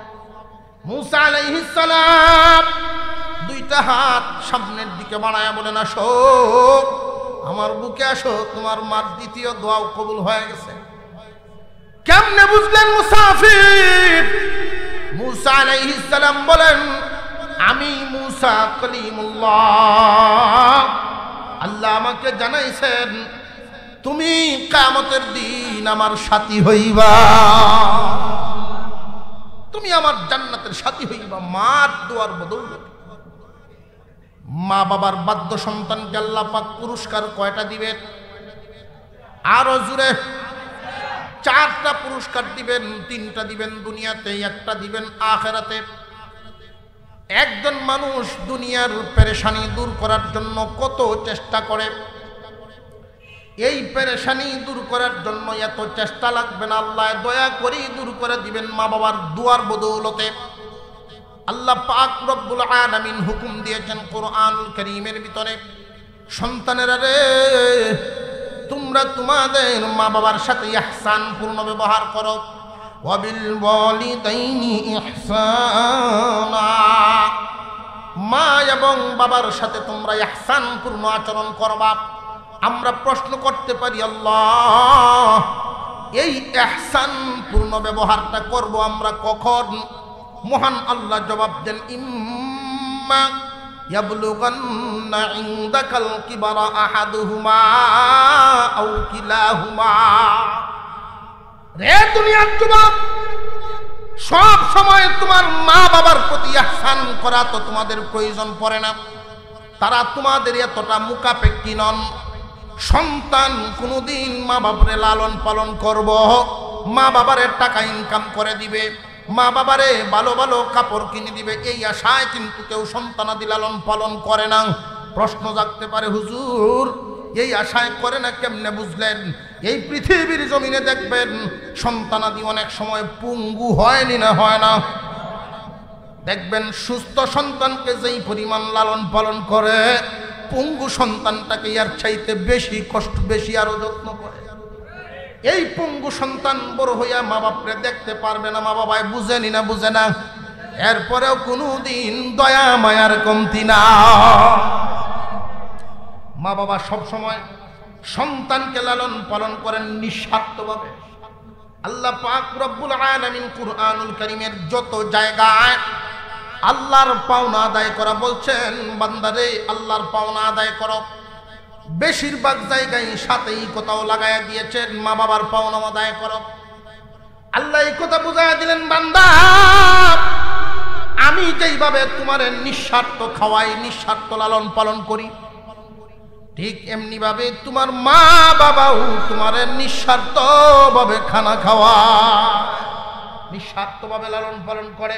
মুসা আলাইহিস সালাম দুইটা হাত সামনের দিকে বাড়ায়া বলেন, আসো আমার বুকে আসো, তোমার মার দ্বিতীয় দোয়াও কবুল হয়ে গেছে। কেমনে বুঝলেন মুসাফির? মুসা আলাইহিস সালাম বলেন, আমি মুসা কলিমুল্লাহ, আল্লাহ আমাকে জানাইছেন তুমি কিয়ামতের দিন আমার সাথী হইবা, তুমি আমার জান্নাতের সাথী হইবা মার দোয়ার বদৌলতে। মা বাবার বাধ্য সন্তানকে আল্লাহ পাক পুরস্কার কয়টা দিবেন? আরো জুড়ে, চারটা পুরস্কার দিবেন। তিনটা দিবেন দুনিয়াতে, একটা দিবেন আখিরাতে। একজন মানুষ দুনিয়ার পেরেশানি দূর করার জন্য কত চেষ্টা করে, এই পেরেশানি দূর করার জন্য এত চেষ্টা লাগবে না, আল্লাহ দয়া করে দূর করে দিবেন মা বাবার দুয়ার বদৌলতে। আল্লাহ পাক রব্বুল আলামিন হুকুম দিয়েছেন কোরআনুল কারীমের ভিতরে, সন্তানেরা রে তোমরা তোমাদের মা বাবার সাথে ইহসান পূর্ণ ব্যবহার করো। ওয়াবিল ওয়ালিদাইনি ইহসানা, মা এবং বাবার সাথে তোমরা ইহসান পূর্ণ আচরণ করবা। আমরা প্রশ্ন করতে পারি, আল্লাহ এই ইহসান পূর্ণ ব্যবহারটা করব আমরা কখন? মহান আল্লাহ জবাব দেন, ইম্মা ইয়াবলুগান্না ইনদাকাল কিবারা আহাদুহুমা আও কিলাহুমা। রে দুনিয়ার যুবক, সব সময় তোমার মা বাবার প্রতি ইহসান করা তো তোমাদের প্রয়োজন পড়ে না, তারা তোমাদের এতটা মুখাপেক্ষী নন। সন্তান কোনোদিন মা বাবারে লালন পালন করব, মা বাবারে টাকা ইনকাম করে দিবে, মা বাবারে ভালো ভালো কাপড় কিনে দিবে, এই আশায় কিন্তু কেউ সন্তানাদি লালন পালন করে না। প্রশ্ন জাগতে পারে, হুজুর এই আশায় করে না কেমনে বুঝলেন? এই পৃথিবীর জমিনে দেখবেন সন্তানাদি অনেক সময় পঙ্গু হয়নি না হয় না। দেখবেন সুস্থ সন্তানকে যেই পরিমাণ লালন পালন করে, পঙ্গু সন্তানটাকে আর চাইতে বেশি কষ্ট, বেশি আরো যত্ন করে। এই পঙ্গু সন্তান বড় হইয়া মা বাপরে দেখতে পারবে না, মা বাবাই বুঝেনি না বুঝে না, এরপরেও কোনোদিন দয়া মায়ার কমতি না। মা বাবা সব সময় সন্তানকে লালন পালন করেন নিঃস্বার্থভাবে। আল্লাহ পাক রব্বুল আলামিন কুরআনুল কারীমের যত জায়গায় আল্লাহর পাওনা আদায় করা বলছেন, বান্দারে আল্লাহর পাওনা আদায় করো, বেশিরভাগ জায়গায় সাথেই কোথাও লাগাইয়া দিয়েছেন মা বাবার পাওনা আদায় করো। আল্লাহ এই কথা বুঝাইয়া দিলেন, বান্দা আমি যেইভাবে তোমার নিঃস্বার্থ খাওয়াই, নিঃস্বার্থ লালন পালন করি, ঠিক এমনি ভাবে তোমার মা বাবাও তোমার নিঃস্বার্থ ভাবে খানা খাওয়া, নিঃস্বার্থ ভাবে লালন পালন করে।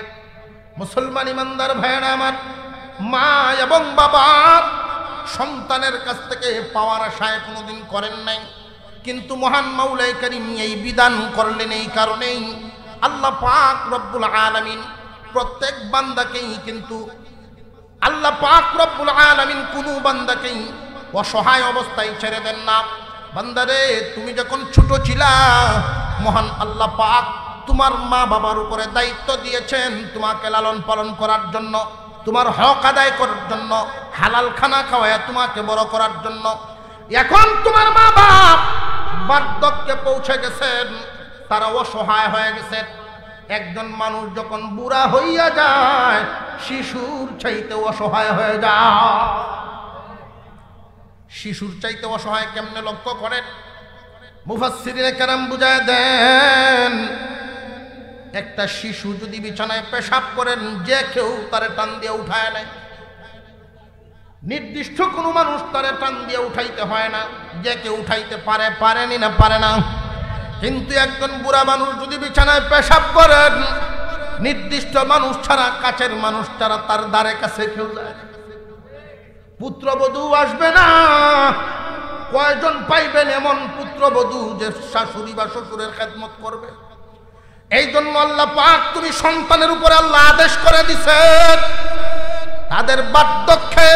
মুসলমান ইমানদার ভাইয়েরা আমার, মা এবং বাবা সন্তানের কাছ থেকে পাওয়ার আশায় কোনোদিন করেন নাই, কিন্তু মহান মাওলাই কারীম এই বিধান করলেন এই কারণেই আল্লাহ পাক রব্বুল আলামিন প্রত্যেক বান্দাকেই, কিন্তু আল্লাহ পাক রব্বুল আলামিন কোনো বান্দাকেই অসহায় অবস্থায় ছেড়ে দেন না। বান্দারে, তুমি যখন ছোট ছিলা, মহান আল্লাহ পাক তোমার মা বাবার উপরে দায়িত্ব দিয়েছেন তোমাকে লালন পালন করার জন্য, তোমার হক আদায় করার জন্য, হালাল খানা খাওয়ায় তোমাকে বড় করার জন্য। এখন তোমার মা বাপ বার্ধক্যে পৌঁছে গেছেন, তারা অসহায় হয়ে গেছেন। একজন মানুষ যখন বুড়া হইয়া যায়, শিশুর চাইতে অসহায় হয়ে যায়। শিশুর চাইতে অসহায় কেমনে লক্ষ্য করেন? মুফাসসিরিনে কেরাম বুঝায় দেন, একটা শিশু যদি বিছানায় পেশাব করেন, যে কেউ তারে টান দিয়ে উঠায় নেয়। নির্দিষ্ট কোনো মানুষ তারে টান দিয়ে উঠাইতে হয় না, যে কেউ উঠাইতে পারে, পারেনি না পারে না। কিন্তু একজন বুড়া মানুষ যদি বিছানায় পেশাব করেন, নির্দিষ্ট মানুষ ছাড়া, কাছের মানুষ ছাড়া তার দ্বারে কাছে কেউ যায় না। পুত্রবধূ আসবে না, কয়জন পাইবেন এমন পুত্রবধূ যে শাশুড়ি বা শ্বশুরের খেদমত করবে? এই জন্য আল্লাহ পাক তুমি সন্তানের উপরে আল্লাহ আদেশ করে দিছেন, তাদের বার্ধক্যে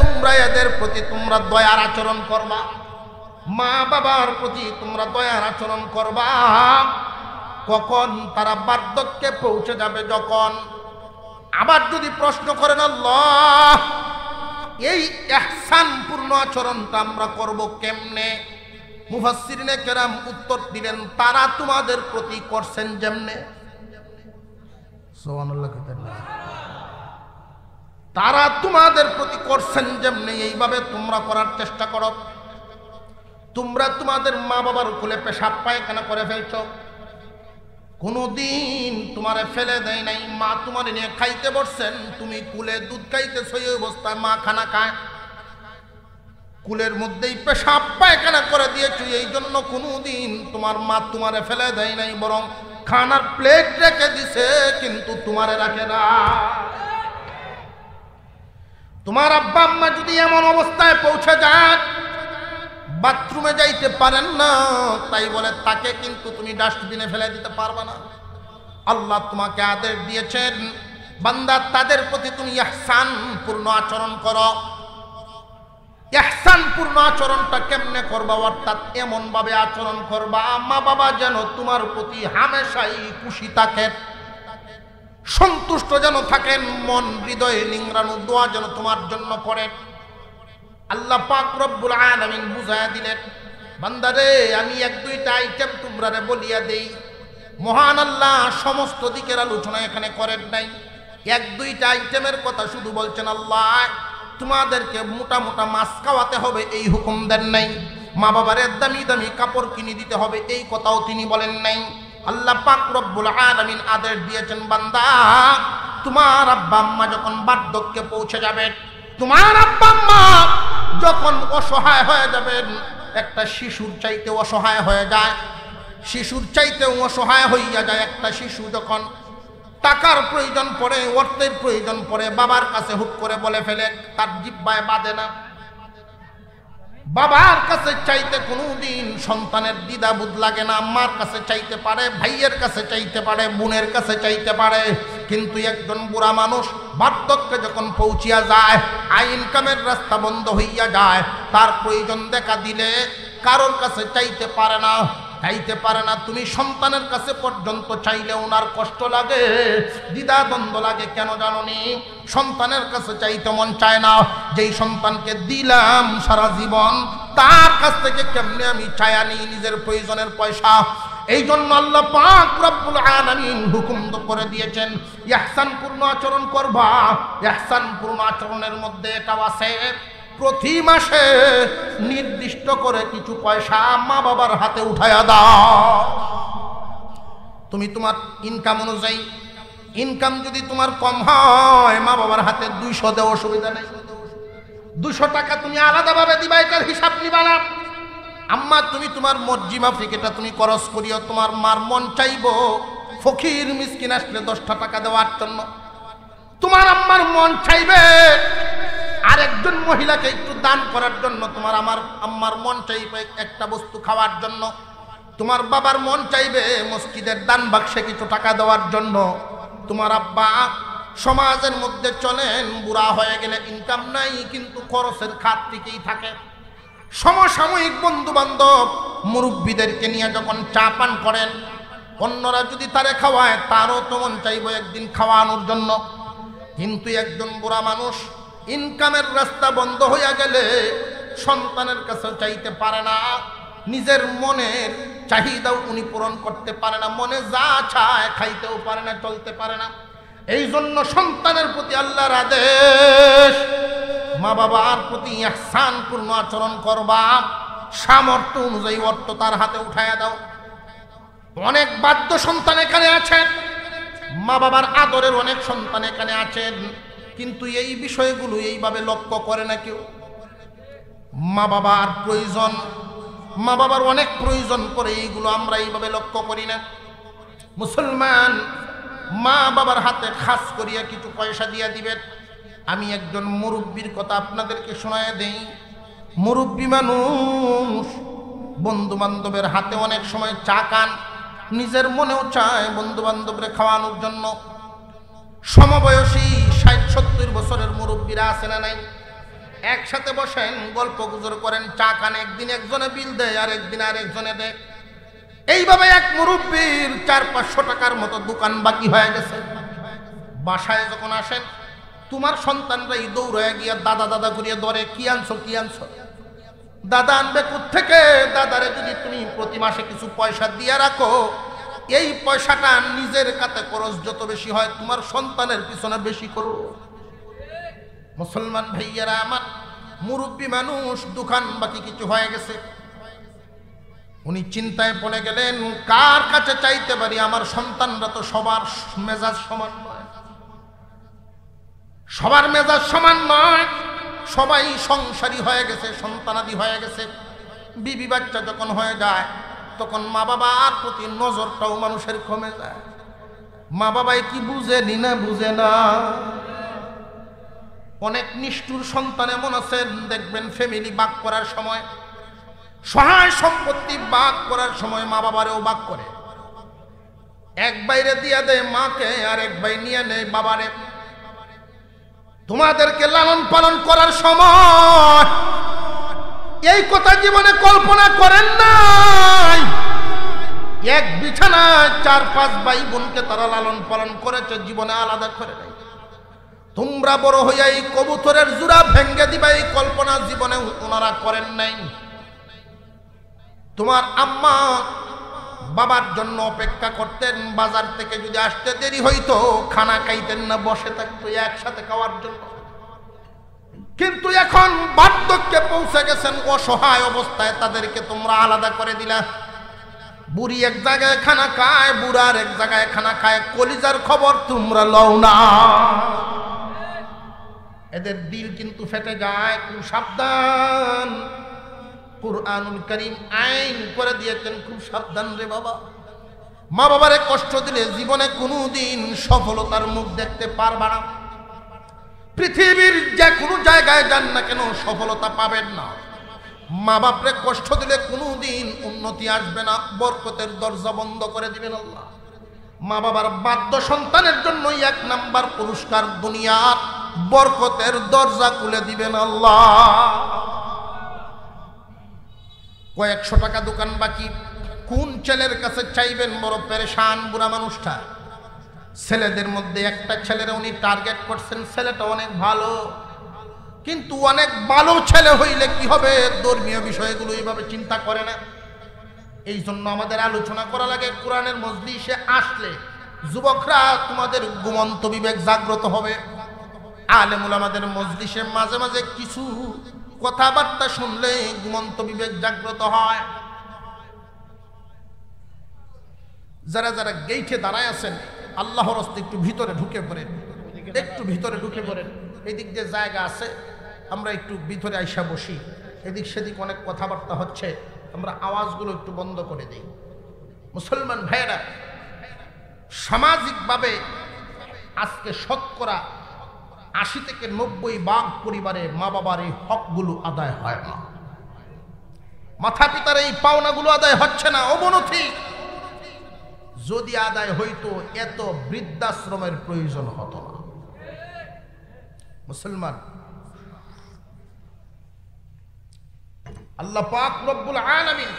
তোমরা এদের প্রতি তোমরা দয়ার আচরণ করবা, মা বাবার প্রতি তোমরা দয়ার আচরণ করবা। কখন? তারা বার্ধক্যে পৌঁছে যাবে যখন। আবার যদি প্রশ্ন করেন আল্লাহ এই ইহসান পূর্ণ আচরণটা আমরা করব কেমনে? মুফাসসিরিনে কেরাম উত্তর দিলেন, তারা তোমাদের প্রতি করছেন যেমনে, সুবহানাল্লাহ, তারা তোমাদের প্রতি করছেন যেমনে এইভাবে তোমরা করার চেষ্টা করো। তোমরা তোমাদের মা বাবার কোলে পেশাব পায়খানা করে ফেলছ, কোনদিন তোমারে ফেলে দেয় নাই। মা তোমারে নিয়ে খাইতে বসছেন, তুমি কুলে দুধ খাইতেছ, এই অবস্থায় মা খানা খায়, কুলের মধ্যেই পেশাব পায়খানা করে দিয়েছো। এই জন্য কোনদিন তোমার মা তোমারে ফেলে দেয় নাই, বরং খানার প্লেট রেখে দিছে, কিন্তু তোমারে রাখে না। তোমার আব্বা আম্মা যদি এমন অবস্থায় পৌঁছে যায়, বাথরুমে যাইতে পারেন না, তাই বলে তাকে কিন্তু তুমি ডাস্টবিনে ফেলে দিতে পারবে না। আল্লাহ তোমাকে আদেশ দিয়েছেন, বান্দা তাদের প্রতি তুমি ইহসান পূর্ণ আচরণ করো। ইহসান পূর্ণ আচরণটা কেমনে করবা? অর্থাৎ এমন ভাবে আচরণ করবা মা বাবা যেন তোমার প্রতি হামেশাই খুশি থাকেন, সন্তুষ্ট যেন থাকেন, মন হৃদয়ে নিংড়ানো দোয়া যেন তোমার জন্য করেন। আল্লাহ পাক রব্বুল আলামিন বুঝায়া দিলেন, বান্দারে আমি এক দুইটা আইটেম তোমরারে বলিয়া দেই। মহান আল্লাহ সমস্ত দিকের আলোচনা এখানে করেন নাই, এক দুইটা আইটেমের কথা শুধু বলছেন। আল্লাহ তোমাদেরকে মোটা মোটা মাছ খাওয়াতে হবে এই হুকুম দেন নাই, মা বাবারে দামি দামি কাপড় কিনে দিতে হবে এই কথাও তিনি বলেন নাই। আল্লাহ পাক রব্বুল আলামিন আদেশ দিয়েছেন, বান্দা তোমার আব্বা আম্মা যখন বার্ধক্যে পৌঁছে যাবে, তোমার আব্বা আম্মা যখন অসহায় হয়ে যাবেন, একটা শিশুর চাইতে অসহায় হয়ে যায়, শিশুর চাইতে অসহায় হইয়া যায়। একটা শিশু যখন টাকার প্রয়োজন পড়ে, অর্থের প্রয়োজন পড়ে, বাবার কাছে হুট করে বলে ফেলে, তার জিহ্বায় বাঁধে না। বাবার কাছে চাইতে কোনোদিন সন্তানের দ্বিধাবোধ লাগে না, আম্মার কাছে চাইতে পারে, ভাইয়ের কাছে চাইতে পারে, বোনের কাছে চাইতে পারে। কিন্তু একজন বুড়া মানুষ বার্ধক্যে যখন পৌঁছিয়া যায়, আয় ইনকামের রাস্তা বন্ধ হইয়া যায়, তার প্রয়োজন দেখা দিলে কারোর কাছে চাইতে পারে না, চাইতে পারে না। তুমি সন্তানের কাছে পর্যন্ত চাইলে ওনার কষ্ট লাগে, দ্বিধা দ্বন্দ্ব লাগে। কেন জানোনি? সন্তানের কাছে চাইতে মন চায় না। যেই সন্তানকে দিলাম সারা জীবন, তার কাছ থেকে কেমনে আমি চায়া নিই নিজের প্রয়োজনের পয়সা। এই জন্য আল্লাহ পাক রব্বুল আলামিন হুকুম করে দিয়েছেন, ইহসান পূর্ণ আচরণ করবা। ইহসান পূর্ণ আচরণের মধ্যে এটা আছে, প্রতি মাসে নির্দিষ্ট করে কিছু পয়সা মা বাবার হাতে উঠায়া দাও। তুমি তোমার ইনকাম অনুযায়ী ইনকাম যদি তোমার কম হয়, মা বাবার হাতে 200 দেওয়া অসুবিধা নেই। 200 টাকা তুমি আলাদাভাবে দিবা, এটার হিসাব নিবা না। আম্মা তুমি তোমার মর্জি মাফিক এটা তুমি খরচ করিও। তোমার মার মন চাইবো ফকির মিসকিন আসলে 10টা টাকা দেওয়ার জন্য, তোমার আম্মার মন চাইবে আরেকজন মহিলাকে একটু দান করার জন্য, তোমার আমার আম্মার মন চাইবে একটা বস্তু খাওয়ার জন্য, তোমার বাবার মন চাইবে মসজিদের দান বাক্সে কিছু টাকা দেওয়ার জন্য। তোমার আব্বা সমাজের মধ্যে চলেন, বুড়া হয়ে গেলে ইনকাম নাই কিন্তু খরচের খাত থেকেই থাকে। সমসাময়িক বন্ধু বান্ধব মুরব্বীদেরকে নিয়ে যখন চা পান করেন, অন্যরা যদি তারে খাওয়ায় তারও তো মন চাইব একদিন খাওয়ানোর জন্য। কিন্তু একজন বুড়া মানুষ ইনকামের রাস্তা বন্ধ হইয়া গেলে সন্তানের কাছে চাইতে পারে না, নিজের মনের চাহিদাও উনি পূরণ করতে পারে না, মনে যা চায় খাইতেও পারে না, চলতে পারে না। এই জন্য সন্তানের প্রতি আল্লাহর আদেশ, মা বাবার প্রতি ইহসানপূর্ণ আচরণ করবা, সামর্থ্য অনুযায়ী অর্থ তার হাতে উঠাইয়া দাও। অনেক বাধ্য সন্তান এখানে আছেন, মা বাবার আদরের অনেক সন্তান এখানে আছেন, কিন্তু এই বিষয়গুলো এইভাবে লক্ষ্য করে না কেউ। মা বাবার প্রয়োজন, মা বাবার অনেক প্রয়োজন পড়ে, এইগুলো আমরা এইভাবে লক্ষ্য করি না। মুসলমান মা বাবার হাতে খাস করিয়া কিছু পয়সা দিয়া দিবেন। আমি একজন মুরব্বীর কথা আপনাদেরকে শোনায় দেই। মুরব্বী মানুষ বন্ধু বান্ধবের হাতে অনেক সময় চা খান, নিজের মনেও চায় বন্ধু বান্ধবরে খাওয়ানোর জন্য। সমবয়সী 60-70 বছরের মুরব্বীরা আছে না নাই, একসাথে বসেন, গল্প গুজর করেন, চা খান, একদিন একজনে বিল দেয় আর একদিন আর একজনে দেয়। এইভাবে এক মুরব্বীর 400-500 টাকার মতো দোকান বাকি হয়ে গেছে। বাসায় যখন আসেন, তোমার সন্তানরা দৌড়ে গিয়া দাদা দাদা করিয়া ধরে, কি আনছো কি আনছো? দাদা আনবে কোত্থেকে? দাদারে যদি তুমি প্রতি মাসে কিছু পয়সা দিয়ে রাখো, এই পয়সাটা নিজের কাছে খরচ যত বেশি হয় তোমার সন্তানের পিছনে বেশি করো। মুসলমান ভাইয়েরা আমার, মুরব্বী মানুষ দোকান বাকি কিছু হয়ে গেছে, উনি চিন্তায় পড়ে গেলেন কার কাছে চাইতে পারি, আমার সন্তানরা তো সবার মেজাজ সমান নয়, সবার মেজাজ সমান নয়, সবাই সংসারী হয়ে গেছে, সন্তানাদি হয়ে গেছে। বিবি বাচ্চা যখন হয়ে যায় তখন মা বাবার প্রতি নজরটাও মানুষের কমে যায়। মা বাবাই কি বুঝে না বুঝে না। অনেক নিষ্ঠুর সন্তান এমন আছেন, দেখবেন ফ্যামিলি ভাগ করার সময়, সহায় সম্পত্তি ভাগ করার সময় মা বাবারেও ভাগ করে, এক বাইরে দিয়া দেয় মাকে আর এক ভাই নিয়ে নেয় বাবারে। তোমাদেরকে লালন পালন করার সময় এই কথা জীবনে কল্পনা করেন নাই, এক বিছানায় 4-5 ভাই বোনকে তারা লালন পালন করেছে, জীবনে আলাদা করে নাই। তোমরা বড় হইয়া এই কবুতরের জোড়া ভেঙ্গে দিবা, এই কল্পনা জীবনে ওনারা করেন নাই। তোমার আম্মা বাবার জন্য অপেক্ষা করতেন, বাজার থেকে যদি আসতে দেরি হইতো খানা খাইতেন না, বসে থাকতো একসাথে খাওয়ার জন্য। কিন্তু এখন বার্ধক্যে পৌঁছে গেছেন, অসহায় অবস্থায় তাদেরকে তোমরা আলাদা করে দিলা। বুড়ি এক জায়গায় খানা খায়, বুড়ার এক জায়গায় খানা খায়, কলিজার খবর তোমরা লও না। এদের দিল কিন্তু ফেটে যায়, খুব সাবধান। কুরআনুল কারীম আইন করে দিয়েছেন, খুব সাবধান রে বাবা। মা বাবারে কষ্ট দিলে জীবনে কোনোদিন সফলতার মুখ দেখতে পারবা না। পৃথিবীর যে কোনো জায়গায় যান না কেন সফলতা পাবেন না। মা বাপরে কষ্ট দিলে কোনোদিন উন্নতি আসবে না, বরকতের দরজা বন্ধ করে দিবেন আল্লাহ। মা বাবার বাধ্য সন্তানের জন্যই 1 নাম্বার পুরস্কার, দুনিয়ার বরকতের দরজা খুলে দিবেন আল্লাহ। কয়েকশো টাকা দোকান বাকি, কোন ছেলের কাছে চাইবেন? বড় পেরেশান বুড়া মানুষটা। ছেলেদের মধ্যে একটা ছেলেরা উনি টার্গেট করছেন, ছেলেটা অনেক ভালো, কিন্তু অনেক ভালো ছেলে হইলে কি হবে ধর্মীয় বিষয়গুলো এইভাবে চিন্তা করে না। এই জন্য আমাদের আলোচনা করা লাগে, কোরআনের মজলিসে আসলে যুবকরা তোমাদের ঘুমন্ত বিবেক জাগ্রত হবে। আলেম উলামাদের মজলিসে মাঝে মাঝে কিছু কথাবার্তা শুনলে ঘুমন্ত বিবেক জাগ্রত হয়। যারা যারা গেইটে দাঁড়ায় আছেন আল্লাহর রাস্তে একটু ভিতরে ঢুকে পড়েন, একটু ভিতরে ঢুকে পড়েন। এই দিক যে জায়গা আছে, আমরা একটু ভিতরে আইসা বসি। এদিক সেদিক অনেক কথাবার্তা হচ্ছে, আমরা আওয়াজগুলো একটু বন্ধ করে দিই। মুসলমান ভাইয়েরা, সামাজিকভাবে আজকে শতকরা ৮০ থেকে ৯০% পরিবারে মা বাবার এই হকগুলো আদায় হয় না, মাথা পিতার এই পাওনাগুলো আদায় হচ্ছে না, অবনতি। যদি আদায় হইতো এত বৃদ্ধাশ্রমের প্রয়োজন হতো না। মুসলমান, আল্লাহ পাক রব্বুল আলামিন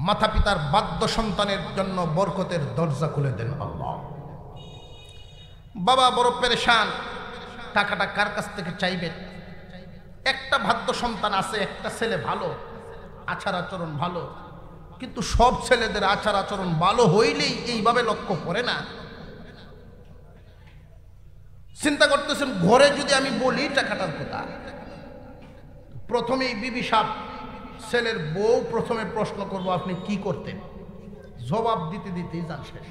মাতা পিতার বাধ্য সন্তানের জন্য বরকতের দরজা খুলে দেন। আল্লাহ, বাবা বড় পেরেশান, টাকাটা কার কাছ থেকে চাইবেন? একটা বাধ্য সন্তান আছে, একটা ছেলে ভালো, আচার আচরণ ভালো, কিন্তু সব ছেলেদের আচার আচরণ ভালো হইলেই এইভাবে লক্ষ্য করে না। চিন্তা করতেছেন, ঘরে যদি আমি বলি টাকাটার কথা, প্রথমেই বিবি সাহেব ছেলের বউ প্রথমে প্রশ্ন করবো আপনি কি করতেন, জবাব দিতে দিতেই যান শেষ।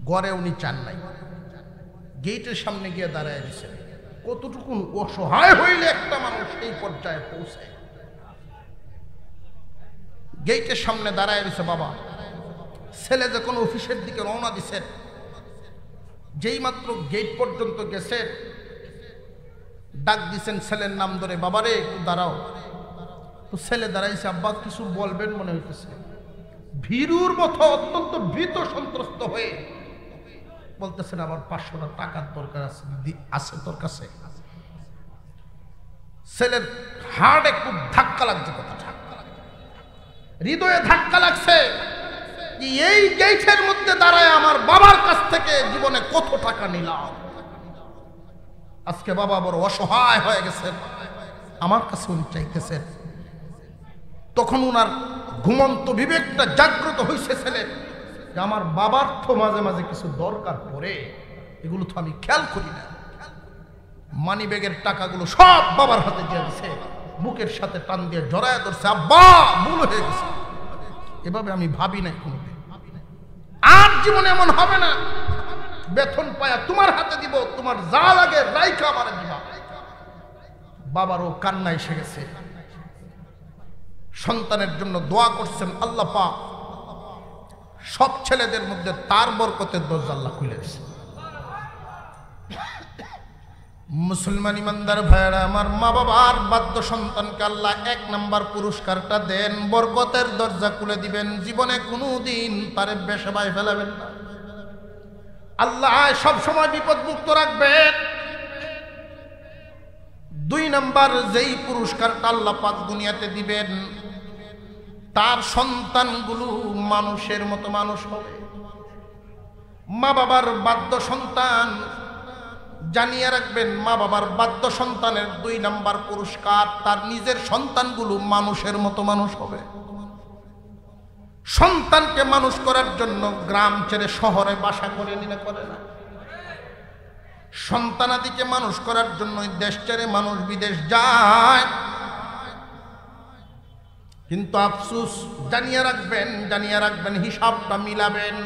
ঘরে উনি চান নাই, গেটের সামনে গিয়ে দাঁড়ায় দিচ্ছেন। কতটুকু অসহায় হইলে একটা মানুষ এই পর্যায়ে পৌঁছায়। গেটের সামনে দাঁড়ায় দিছে বাবা, ছেলে যখন অফিসের দিকে রওনা দিছেন, যেই মাত্র গেট পর্যন্ত গেছে ডাক দিছেন ছেলের নাম ধরে, বাবারে একটু দাঁড়াও। তো ছেলে দাঁড়াইছে, আব্বা কিছু বলবেন মনে হইতেছে। ভীরুর মতো অত্যন্ত ভীত সন্ত্রস্ত হয়ে বলতেছেন, আমার 500 টাকার দরকার আছে তোর কাছে। ছেলের হার্টে খুব ধাক্কা লাগছে, কথাটা হৃদয়ে ধাক্কা লাগছে। এই গেটের মধ্যে দাঁড়ায় আমার বাবার কাছ থেকে জীবনে কত টাকা নিলাম, আজকে বাবা বড় অসহায় হয়ে গেছেন, আমার কাছে উনি চাইতেছেন। তখন উনার ঘুমন্ত বিবেকটা জাগ্রত হয়েছে ছেলে, যে আমার বাবার তো মাঝে মাঝে কিছু দরকার পড়ে, এগুলো তো আমি খেয়াল করি না। মানি ব্যাগের টাকাগুলো সব বাবার হাতে দিয়ে দিছে, বুকের সাথে টান দিয়ে জড়ায় ধরছে, আব্বা ভুল হয়ে গেছে, এভাবে আমি ভাবি নাই কোনোদিন, আর জীবনে এমন হবে না। বেতন পায়া তোমার হাতে দিব, তোমার যা লাগে রাইখা আমারে দিবা। বাবারও কান্না এসে গেছে, সন্তানের জন্য দোয়া করছেন। আল্লাহ পাক সব ছেলেদের মধ্যে তার বরকতের দরজা আল্লাহ খুলে দিয়েছে। মুসলমান ইমানদার ভাইরা আমার, মা বাবার বাধ্য সন্তানকে আল্লাহ 1 নম্বর পুরস্কারটা দেন, বরকতের দরজা খুলে দিবেন, জীবনে কোনোদিন তারে বেশবায় ফেলাবেন না। আল্লাহ সব সময় বিপদমুক্ত রাখবেন। 2 নম্বর যেই পুরস্কারটা আল্লাহ পাক দুনিয়াতে দিবেন, তার সন্তানগুলো মানুষের মতো মানুষ হবে। মা বাবার বাধ্য সন্তান, জানিয়ে রাখবেন, মা বাবার বাধ্য সন্তানের 2 নম্বর পুরস্কার, তার নিজের সন্তানগুলো মানুষের মতো মানুষ হবে। সন্তানকে মানুষ করার জন্য গ্রাম ছেড়ে শহরে বাসা করে নিলে করে না। সন্তানাদিকে মানুষ করার জন্য দেশ ছেড়ে মানুষ বিদেশ যায়। কিন্তু আফসোস, জানিয়ে রাখবেন, হিসাবটা মিলাবেন।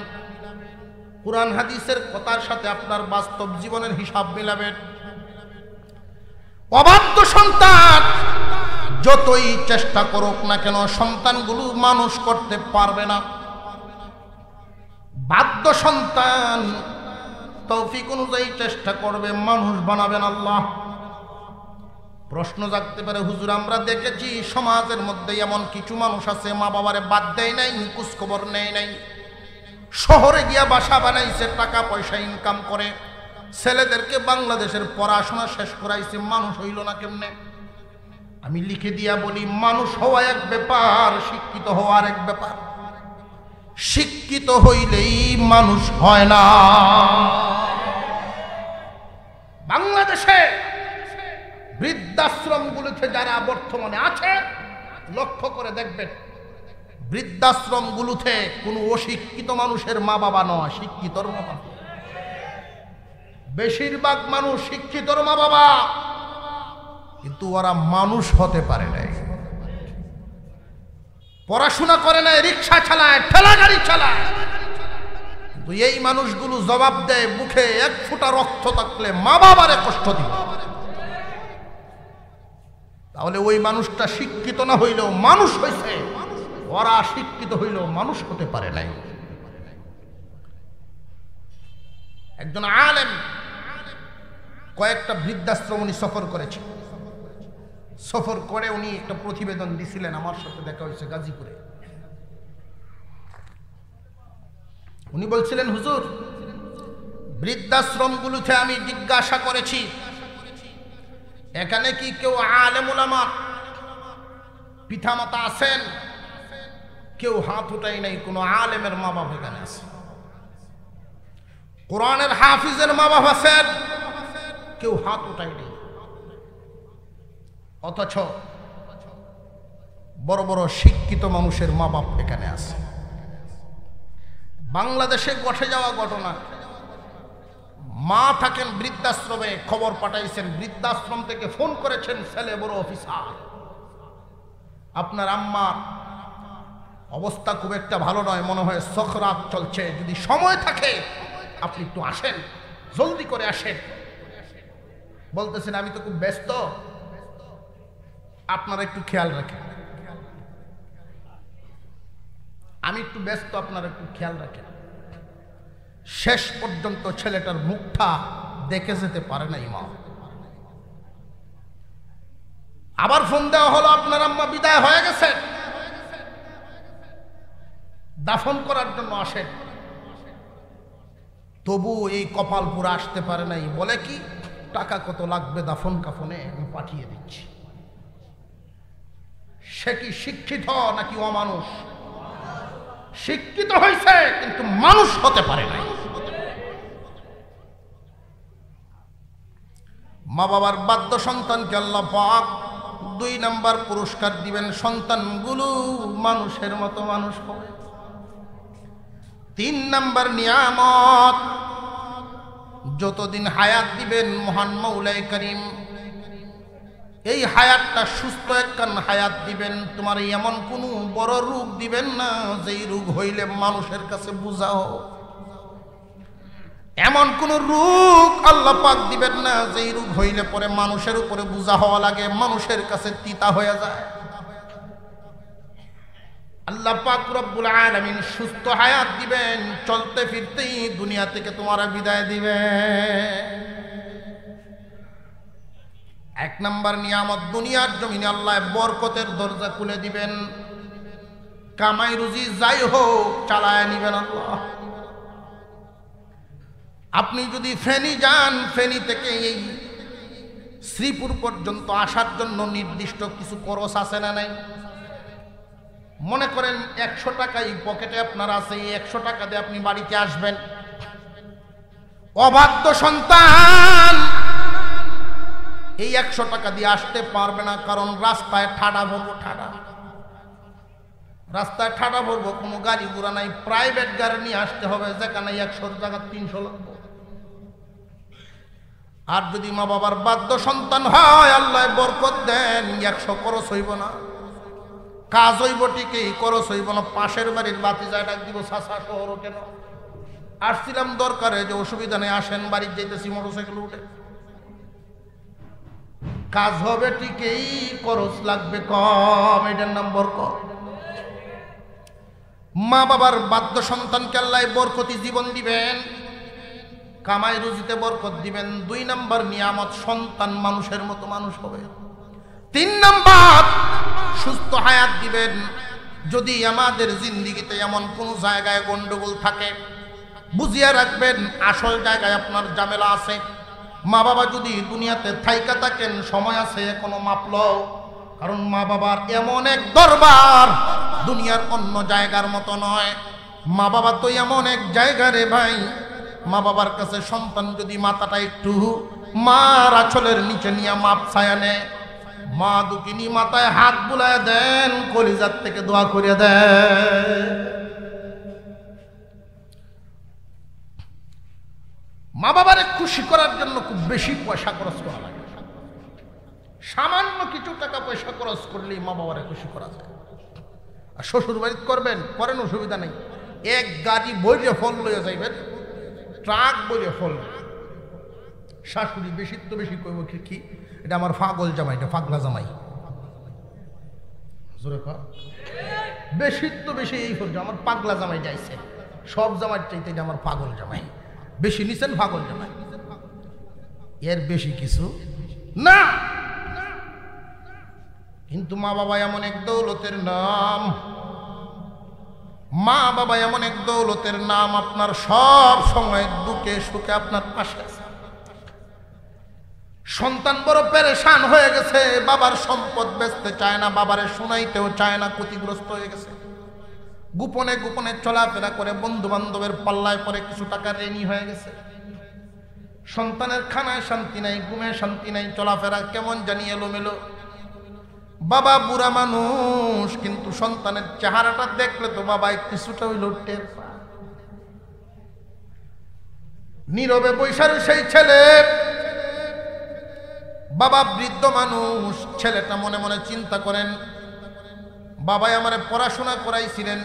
কুরআন হাদিসের কথার সাথে আপনার বাস্তব জীবনের হিসাব মিলাবেন। অবাধ্য সন্তান যতই চেষ্টা করুক না কেন, সন্তানগুলো মানুষ করতে পারবে না। বাধ্য সন্তান তৌফিক অনুযায়ী চেষ্টা করবে, মানুষ বানাবেন আল্লাহ। প্রশ্ন জাগতে পারে, হুজুর আমরা দেখেছি সমাজের মধ্যে এমন কিছু মানুষ আছে মা বাবারে বাদ দেয় নাই, খোঁজখবর নেয় নাই, শহরে গিয়া বাসা বানাইছে, টাকা পয়সা ইনকাম করে, ছেলেদেরকে বাংলাদেশের পড়াশোনা শেষ করাইছে, মানুষ হইল না কেমনে? আমি লিখে দিয়া বলি, মানুষ হওয়া এক ব্যাপার, শিক্ষিত হওয়া আরেক ব্যাপার। শিক্ষিত হইলেই মানুষ হয় না। বাংলাদেশে বৃদ্ধাশ্রমগুলোতে যারা বর্তমানে আছে, লক্ষ্য করে দেখবেন, বৃদ্ধাশ্রমগুলোতে কোনো অশিক্ষিত মানুষের মা বাবা নয়, শিক্ষিতর মা বাবা। বেশিরভাগ মানুষ শিক্ষিতর মা বাবা, কিন্তু ওরা মানুষ হতে পারে নাই। পড়াশোনা করে না, রিক্সা চালায়, ঠেলা গাড়ি চালায়, কিন্তু এই মানুষগুলো জবাব দেয় মুখে এক ফোঁটা রক্ত থাকলে মা বাবারে কষ্ট দিবে। তাহলে ওই মানুষটা শিক্ষিত না হইলেও মানুষ হয়েছে, ওরা শিক্ষিত হইলেও মানুষ হতে পারে নাই। একজন আলেম কয়েকটা বৃদ্ধাশ্রম উনি সফর করেছে। সফর করে উনি একটা প্রতিবেদন দিছিলেন, আমার সাথে দেখা হয়েছে গাজীপুরে। উনি বলছিলেন, হুজুর, বৃদ্ধাশ্রমগুলোতে আমি জিজ্ঞাসা করেছি এখানে কি কেউ আলেম উলামা পিতামাতা আছেন? কেউ হাত উঠাই নাই। কোনো আলেমের মা বাবা এখানে আছে? কোরআনের হাফিজের মা বাবা আছেন? কেউ হাত উঠাই নেই। অথচ বড় বড় শিক্ষিত মানুষের মা বাপ এখানে আছে। বাংলাদেশে ঘটে যাওয়া ঘটনা, মা থাকেন বৃদ্ধাশ্রমে, খবর পাঠাইছেন, বৃদ্ধাশ্রম থেকে ফোন করেছেন ছেলে বড় অফিসার, আপনার আম্মার অবস্থা খুব একটা ভালো নয়, মনে হয় সখরাত চলছে, যদি সময় থাকে আপনি একটু আসেন, জলদি করে আসেন। বলতেছেন আমি তো খুব ব্যস্ত, আপনারা একটু খেয়াল রাখেন, আমি একটু ব্যস্ত, আপনারা একটু খেয়াল রাখেন। শেষ পর্যন্ত ছেলেটার মুখটা দেখে যেতে পারে না ইমাম। আবার ফোন দেওয়া হলো, আপনার আম্মা বিদায় হয়ে গেছে, দাফন করার জন্য আসেন। তবু এই কপালপুরা আসতে পারে নাই। বলে কি, টাকা কত লাগবে দাফন কাফনে, আমি পাঠিয়ে দিচ্ছি। সে কি শিক্ষিত নাকি অমানুষ? শিক্ষিত হয়েছে কিন্তু মানুষ হতে পারে নাই। মা বাবার বাধ্য সন্তানকে আল্লাহ পাক 2 নাম্বার পুরস্কার দিবেন, সন্তানগুলো মানুষের মতো মানুষ হবে। 3 নাম্বার নিয়ামত, যতদিন হায়াত দিবেন মহান মৌলাই করিম এই হায়াতটা সুস্থ একখান হায়াত দিবেন। তোমার এমন কোনো বড় রোগ দিবেন না যেই রোগ হইলে মানুষের কাছে বুঝাও, এমন কোন রোগ আল্লাহ পাক দিবেন না যেই রোগ হইলে পরে মানুষের উপরে বুঝা হওয়া লাগে, মানুষের কাছে তিতা হয়ে যায়। আল্লাহ পাক রব্বুল আলামিন সুস্থ হায়াত দিবেন, চলতে ফিরতেই দুনিয়া থেকে তোমার বিদায় দিবেন। 1 নাম্বার নিয়ামত, দুনিয়ার জমিনে আল্লাহ বরকতের দরজা খুলে দিবেন, কামাই রুজি যাই হোক চালায় নিবেন আল্লাহ। আপনি যদি ফেনী যান, ফেনী থেকে এই শ্রীপুর পর্যন্ত আসার জন্য নির্দিষ্ট কিছু খরচ আছে না নাই? মনে করেন 100 টাকা এই পকেটে আপনার আছে, এই 100 টাকা দিয়ে আপনি বাড়িতে আসবেন। অবাধ্য সন্তান এই 100 টাকা দিয়ে আসতে পারবে না, কারণ রাস্তায় ঠাডা ভরবো, রাস্তায় ঠাডা ভরবো, কোনো গাড়ি ঘোড়া নাই, প্রাইভেট গাড়ি নিয়ে আসতে হবে, যেখানে 100 টাকা 300 লাগবে। আর যদি মা বাবার বাধ্য সন্তান হয়, আল্লাহ বরকত দেন, 100 খরচ হইব না, কাজ হইব ঠিকই, খরচ হইব না। পাশের বাড়ির বাতি যায় ডাক দিব, চাচা শহর কেন আসছিলাম দরকারে, যে অসুবিধা নেই আসেন, বাড়ির যাইতেছি মোটরসাইকেল উঠে, কাজ হবে ঠিকই, খরচ লাগবে কম, এটার নাম বরকত। মা বাবার বাধ্য সন্তানকে আল্লাহ বরকতি জীবন দিবেন, কামাই রুজিতে বরকত দিবেন। 2 নাম্বার নিয়ামত, সন্তান মানুষের মতো মানুষ হবে। 3 নাম্বার সুস্থ হায়াত দিবেন। যদি আমাদের জিন্দেগিতে এমন কোন জায়গায় গন্ডগোল থাকে, বুঝিয়া রাখবেন আসল জায়গায় আপনার ঝামেলা আছে। মা বাবা যদি দুনিয়াতে থাইকা থাকেন, সময় আছে এখনো মাপল, কারণ মা বাবার এমন এক দরবার দুনিয়ার অন্য জায়গার মতো নয়। মা বাবা তো এমন এক জায়গা রে ভাই, মা বাবার কাছে সন্তান যদি মাথাটা একটু মার আঁচলের নিচে নিয়ে মাপ ছায়া নেয়, মা দুকিনি মাথায় হাত বুলায় দেন, কলিজার থেকে দোয়া করে দেন। মা বাবারে খুশি করার জন্য খুব বেশি পয়সা খরচ করা লাগে, সামান্য কিছু টাকা পয়সা খরচ করলেই মা বাবারে খুশি করা যায়। আর শ্বশুর বাড়িতে করবেন, করেন, অসুবিধা নেই। এক গাড়ি বইরে ফল লইয়া যাইবেন, ট্রাক বইরে ফল। শাশুড়ি বেশি তো বেশি কইব কি, এটা আমার পাগল জামাই, এটা পাগলা জামাই। জোরে কর, বেশি তো বেশি এই ফল, আমার পাগলা জামাই যাইছে, সব জামাই চাইতে এটা আমার পাগল জামাই। বেশি নিছেন পাগল জামাই, এর বেশি কিছু না। কিন্তু মা বাবা এমন এক দৌলতের নাম, মা বাবা এমন এক দৌলতের নাম, আপনার সব সময় দুঃখে সুখে আপনার পাশে আছে। সন্তান বড় পেরেশান হয়ে গেছে, বাবার সম্পদ বেচতে চায় না, বাবারে শুনাইতেও চায় না, ক্ষতিগ্রস্ত হয়ে গেছে। গোপনে গোপনে চলাফেরা করে, বন্ধু বান্ধবের পাল্লায় পরে কিছু টাকা ঋণী হয়ে গেছে। সন্তানের খানায় শান্তি নাই, ঘুমে শান্তি নাই, চলাফেরা কেমন জানি এলোমেলো। বাবা বুড়া মানুষ, কিন্তু সন্তানের চেহারাটা দেখলে তো বাবা কিছুটা হইল টের পায়। নীরবে বৈশার সেই ছেলে, বাবা বৃদ্ধ মানুষ, ছেলেটা মনে মনে চিন্তা করেন, বাবাই আমারে পড়াশোনা করাইছিলেন,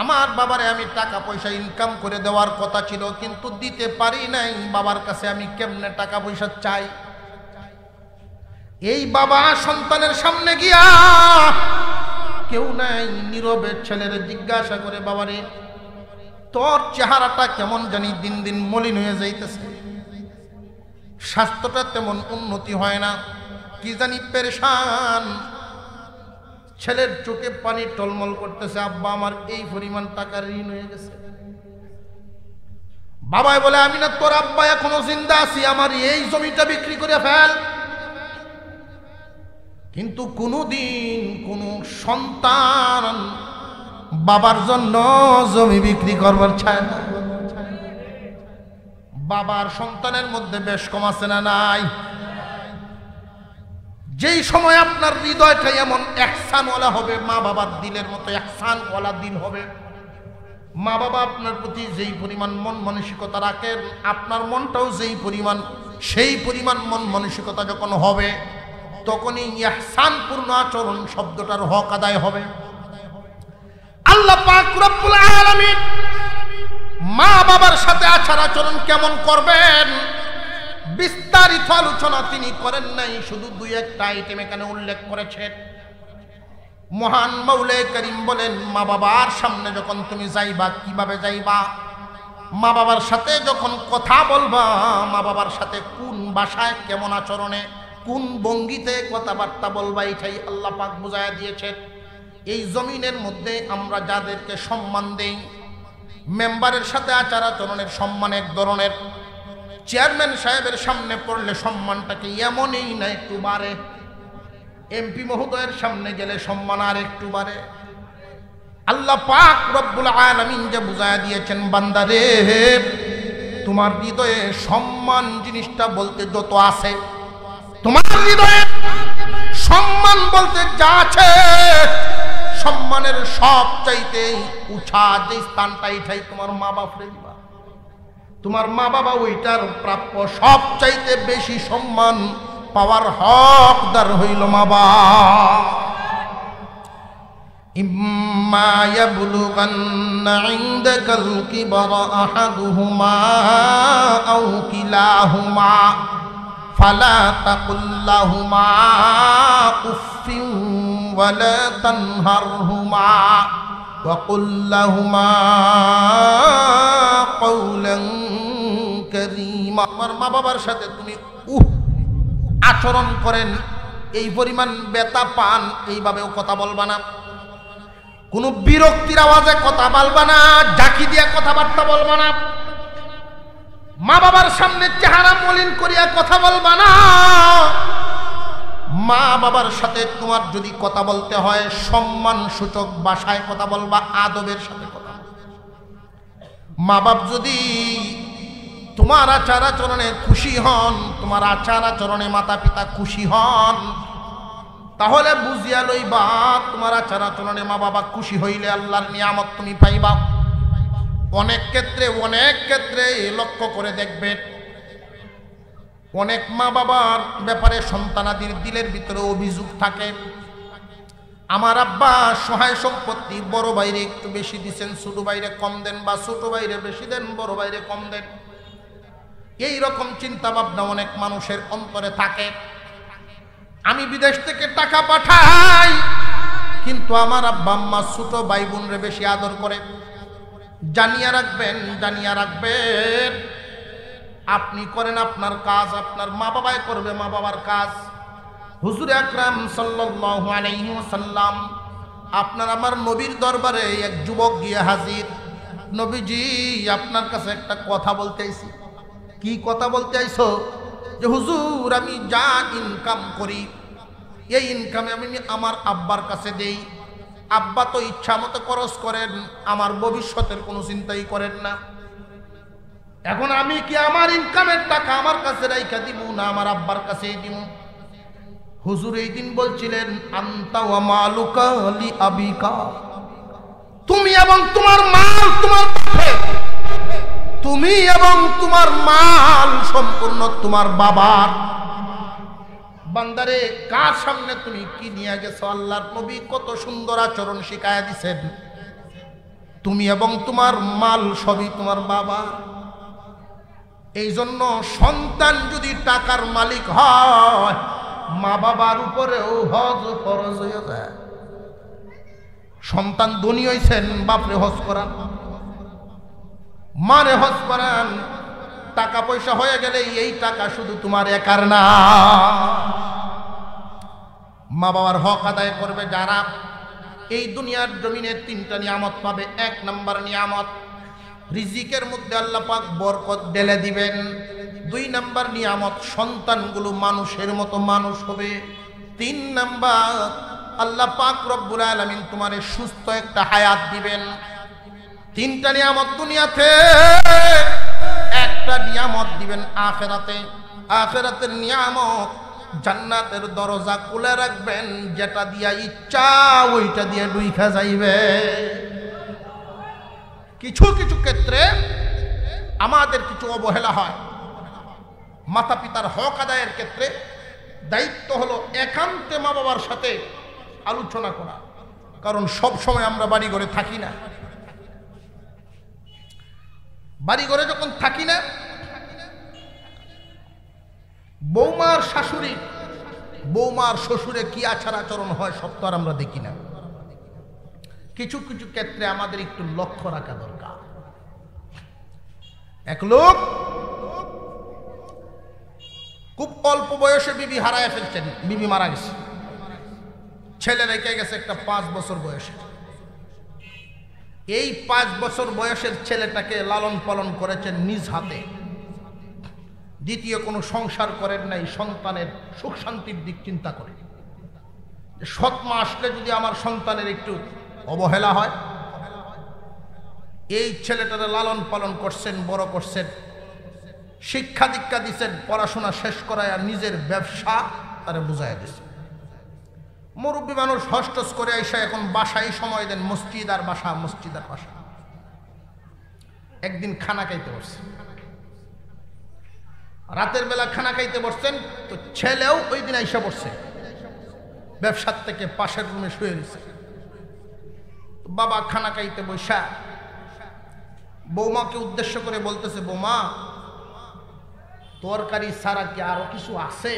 আমার বাবারে আমি টাকা পয়সা ইনকাম করে দেওয়ার কথা ছিল, কিন্তু দিতে পারি নাই, বাবার কাছে আমি কেমনে টাকা পয়সা চাই। এই বাবা সন্তানের সামনে গিয়া, কেউ নাই, নীরবে ছেলের জিজ্ঞাসা করে, বাবারে তোর চেহারাটা কেমন জানি দিন দিন মলিন হয়ে যাইতেছে, স্বাস্থ্যটা তেমন উন্নতি হয় না, কি জানি পেরেশান। ছেলের চোখে পানি টলমল করতেছে, আব্বা আমার এই পরিমাণ টাকা ঋণ হয়ে গেছে। বাবাই বলে, আমি না তোর আব্বা এখনো জিন্দা আছি, আমার এই জমিটা বিক্রি করে ফেল। কিন্তু কোনদিন কোন সন্তান বাবার জন্য জমি বিক্রি করবার চায় না। বাবার সন্তানের মধ্যে বেশ কম আছে না নাই? যেই সময় আপনার হৃদয়টা এমন ইহসানওয়ালা হবে, মা বাবার দিলের মতো ইহসানওয়ালা দিল হবে, মা বাবা আপনার প্রতি যেই পরিমাণ মন মানসিকতা রাখেন, আপনার মনটাও যেই পরিমাণ, সেই পরিমাণ মন মানসিকতা যখন হবে, তখনই ইহসানপূর্ণ আচরণ শব্দটার হক আদায় হবে। আল্লাহ পাক রব্বুল আলামিন মা বাবার সাথে আচার আচরণ কেমন করবেন বিস্তারিত আলোচনা তিনি করেন নাই, শুধু দুই একটা আইটেম এখানে উল্লেখ করেছেন। মহান মাওলাই করিম বলেন, মা বাবার সামনে যখন তুমি যাইবা, কিভাবে যাইবা, মা বাবার সাথে যখন কথা বলবা, মা বাবার সাথে কোন ভাষায় কেমন আচরণে কোন ভঙ্গিতে কথাবার্তা বলবা, এটাই আল্লাহ পাক বুঝায়া দিয়েছেন। এই জমিনের মধ্যে আমরা যাদেরকে সম্মান দেই, মেম্বারের সাথে আচার আচরণের সম্মান এক ধরনের, চেয়ারম্যান সাহেবের সামনে পড়লে সম্মানটাকে এমনই না একটু বাড়ে, এমপি মহোদয়ের সামনে গেলে সম্মান আর একটু বাড়ে। আল্লাহ পাক রব্বুল আলামিন যে বুঝায়া দিয়েছেন, বান্দারে তোমার হৃদয়ে সম্মান জিনিসটা বলতে যত আছে, তোমার হৃদয়ে সম্মান বলতে যা আছে, সম্মানের সব চাইতে উঁচা যে স্থানটা, এটাই তোমার মা বাপরে দিবা। তোমার মা বাবা ওইটার প্রাপ্য, সব চাইতে বেশি সম্মান পাওয়ার হকদার হইল মা বাবা। ইম্মা ইয়াবলুগান্না ইনদাকাল কিবারা আহাদুহুমা আও কিলাহুমা ফালা তাকুল লাহুমা উফফিন ওয়ালা তানহারহুমা ওয়া কুল লাহুমা কাওলান কারীমা। আমার মা বাবার সাথে তুমি আচরণ করেন, এই পরিমাণ বেতা পান, এইভাবেও কথা বলবা না, কোনো বিরক্তির আওয়াজে কথা বলবা না, জাকি দিয়া কথাবার্তা বলবা না, মা বাবার সামনে চেহারা মলিন করিয়া কথা বলবা না। মা বাবার সাথে তোমার যদি কথা বলতে হয়, সম্মান সূচক ভাষায় কথা বলবা, আদবের সাথে কথা বলবা। মা বাপ যদি তোমার আচার আচরণে খুশি হন, তোমার আচার আচরণে মাতা পিতা খুশি হন, তাহলে বুঝিয়া লইবা তোমার আচার আচরণে মা বাবা খুশি হইলে আল্লাহর নিয়ামত তুমি পাইবা। অনেক ক্ষেত্রে লক্ষ্য করে দেখবেন, অনেক মা বাবার ব্যাপারে সন্তানাদির দিলের ভিতরে অভিযোগ থাকে, আমার আব্বা সহায় সম্পত্তি বড় ভাইরে একটু বেশি দিচ্ছেন, ছোট ভাইরে কম দেন, বা ছোট ভাইরে বেশি দেন, বড় ভাইরে কম দেন। এই রকম চিন্তা ভাবনা অনেক মানুষের অন্তরে থাকে। আমি বিদেশ থেকে টাকা পাঠাই, কিন্তু আমার আব্বা আম্মা ছোট ভাই বোনরে বেশি আদর করে। জানিয়ে রাখবেন, জানিয়ে রাখবেন, আপনি করেন আপনার কাজ, আপনার মা বাবাই করবে মা বাবার কাজ। হুজুর আকরাম সাল্লাল্লাহু আলাইহি ওয়াসাল্লাম, আপনার আমার নবীর দরবারে এক যুবক গিয়ে হাজির। নবীজি, আপনার কাছে একটা কথা বলতে আইছি। কি কথা বলতে আইছো? যে হুজুর, আমি যা ইনকাম করি এই ইনকামে আমি আমার আব্বার কাছে দেই। আব্বা তো ইচ্ছা মতো খরচ করেন, আমার ভবিষ্যতের কোনো চিন্তাই করেন না। এখন আমি কি আমার ইনকামের টাকা আমার কাছে রাইখা দিব, না আমার আব্বার কাছেই দিব? হুজুর এই দিন বলছিলেন, আনতা ওয়া মালুকা লি আবিকা, তুমি এবং তোমার মাল তোমার বাপের, তুমি এবং তোমার মাল সম্পূর্ণ তোমার বাবার। বান্দারে, কার সামনে তুমি কি নিয়ে গেছো? আল্লাহর নবী কত সুন্দর আচরণ শিখায়া দিছেন। তুমি এবং তোমার মাল সবই তোমার বাবা। এই জন্য সন্তান যদি টাকার মালিক হয়, মা বাবার উপরেও হজ ফরজ হয়ে যায়। সন্তান ধনী হইছেন, বাপরে হজ করান, মারে হজ করান। টাকা পয়সা হয়ে গেলে এই টাকা শুধু তোমার একার না। মা বাবার হক আদায় করবে যারা, এই দুনিয়ার জমিনে তিনটা নিয়ামত পাবে। এক নাম্বার নিয়ামত, রিজিকের মধ্যে আল্লাহ পাক বরকত ঢেলে দিবেন। দুই নাম্বার নিয়ামত, সন্তানগুলো মানুষের মতো মানুষ হবে। তিন নাম্বার, আল্লাহ পাক রব্বুল আলামিন তোমারে সুস্থ একটা হায়াত দিবেন। তিনটা নিয়ামত দুনিয়াতে, একটা নিয়ামত দিবেন আখিরাতে। আখিরাতের নিয়ামত, জান্নাতের দরজা খুলে রাখবেন, যেটা দিয়া ইচ্ছা ওইটা দিয়ে ঢুইকা যাইবে। কিছু কিছু ক্ষেত্রে আমাদের কিছু অবহেলা হয়। মাতা পিতার হক আদায়ের ক্ষেত্রে দায়িত্ব হলো একান্তে মা বাবার সাথে আলোচনা করা, কারণ সব সময় আমরা বাড়ি ঘরে থাকি না। বাড়ি ঘরে যখন থাকি না, বৌমার শাশুড়ি, বৌমার শ্বশুরে কি আচার আচরণ হয় সব তো আর আমরা দেখি না। কিছু কিছু ক্ষেত্রে আমাদের একটু লক্ষ্য রাখা দরকার। এক লোক খুব অল্প বয়সে বিবি হারায় ফেলছেন, বিবি মারা গেছে, ছেলে রেখে গেছে একটা 5 বছর বয়সে। এই 5 বছর বয়সের ছেলেটাকে লালন পালন করেছেন নিজ হাতে। দ্বিতীয় কোনো সংসার করেন নাই, সন্তানের সুখ শান্তির দিক চিন্তা করে। সৎ মা আসলে যদি আমার সন্তানের একটু অবহেলা হয়। এই ছেলেটারে লালন পালন করছেন, বড় করছেন, শিক্ষা দীক্ষা দিচ্ছেন, পড়াশোনা শেষ করায় আর নিজের ব্যবসা তারা বুঝাই দিচ্ছে। মুরব্বী মানুষ হস্টস করে আইসা এখন বাসায় সময় দেন, মসজিদ আর বাসা, মসজিদ আর বাসা। একদিন খানা খাইতে বসছে, রাতের বেলা খানা খাইতে বসছেন, তো ছেলেও ওই দিন আইসা বসছে, ব্যবসার থেকে পাশের রুমে শুয়ে রয়েছে। বাবা খানা খাইতে বসা বৌমাকে উদ্দেশ্য করে বলতেছে, বৌমা তরকারি ছাড়া কি আরো কিছু আছে?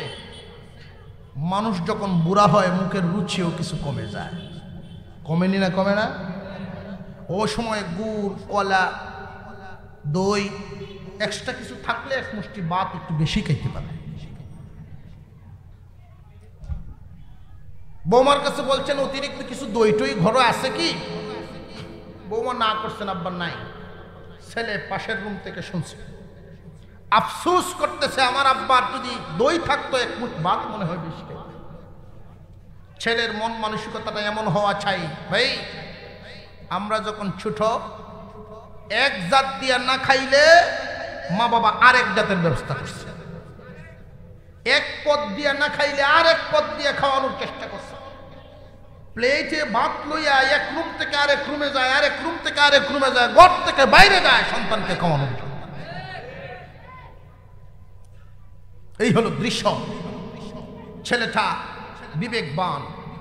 মানুষ যখন বুড়া হয় মুখের রুচিও কিছু কমে যায়। কমেনি না? কমে না? ও সময় গুড়, কলা, দই এক্সট্রা কিছু থাকলে এক মুষ্টি ভাত একটু বেশি খাইতে পারে। বৌমার কাছে বলছেন, অতিরিক্ত কিছু দই টই ঘরে আছে কি? বৌমা না করছেন, আব্বার নাই। ছেলে পাশের রুম থেকে শুনছে, আফসোস করতেছে, আমার আব্বার যদি দই থাকতো এক মুঠ ভাত মনে হয় বেশি খাইত। ছেলের মন মানসিকতাটা এমন হওয়া চাই। ভাই, আমরা যখন ছোট এক জাত দিয়া না খাইলে মা বাবা আরেক জাতের ব্যবস্থা করছে, এক পদ দিয়া না খাইলে আরেক পদ দিয়ে খাওয়ানোর চেষ্টা করছে। প্লেটে ভাত লইয়া এক রুম থেকে আরেক রুমে যায়, আরেক রুম থেকে আরেক রুমে যায়, ঘর থেকে বাইরে যায় সন্তানকে খাওয়ানোর জন্য। এই হলো দৃশ্য। ছেলেটা বিবেকবান,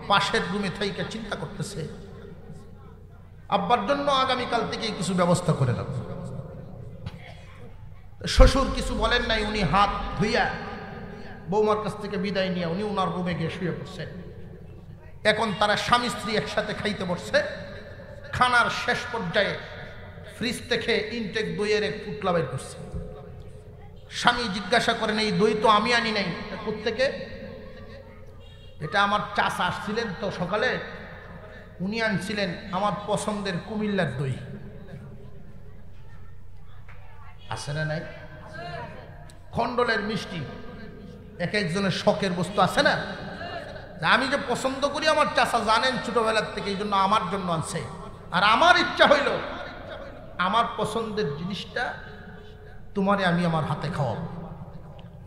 পাশের রুমে থেকে চিন্তা করতেছে আব্বার জন্য আগামীকাল থেকে কিছু ব্যবস্থা করে রাখবো। শ্বশুর কিছু বলেন নাই, উনি হাত ধুইয়া বৌমার কাছ থেকে বিদায় নিয়ে উনি ওনার রুমে গিয়ে শুয়ে পড়ছেন। এখন তারা স্বামী স্ত্রী একসাথে খাইতে বসছে। খানার শেষ পর্যায়ে ফ্রিজ থেকে ইনটেক দইয়ের এক পুটলা বের করছে। স্বামী জিজ্ঞাসা করেন, এই দই তো আমি আনি নাই, কোত্থেকে? এটা আমার চাচা আসছিলেন তো সকালে, উনি আনছিলেন আমার পছন্দের কুমিল্লার দই। আছে না নাই? খন্ডলের মিষ্টি এক একজনের শখের বস্তু আছে না? আমি যে পছন্দ করি আমার চাচা জানেন ছোটবেলার থেকে, এই জন্য আমার জন্য আনছে। আর আমার ইচ্ছা হইল আমার পছন্দের জিনিসটা তোমারে আমি আমার হাতে খাওয়াবো।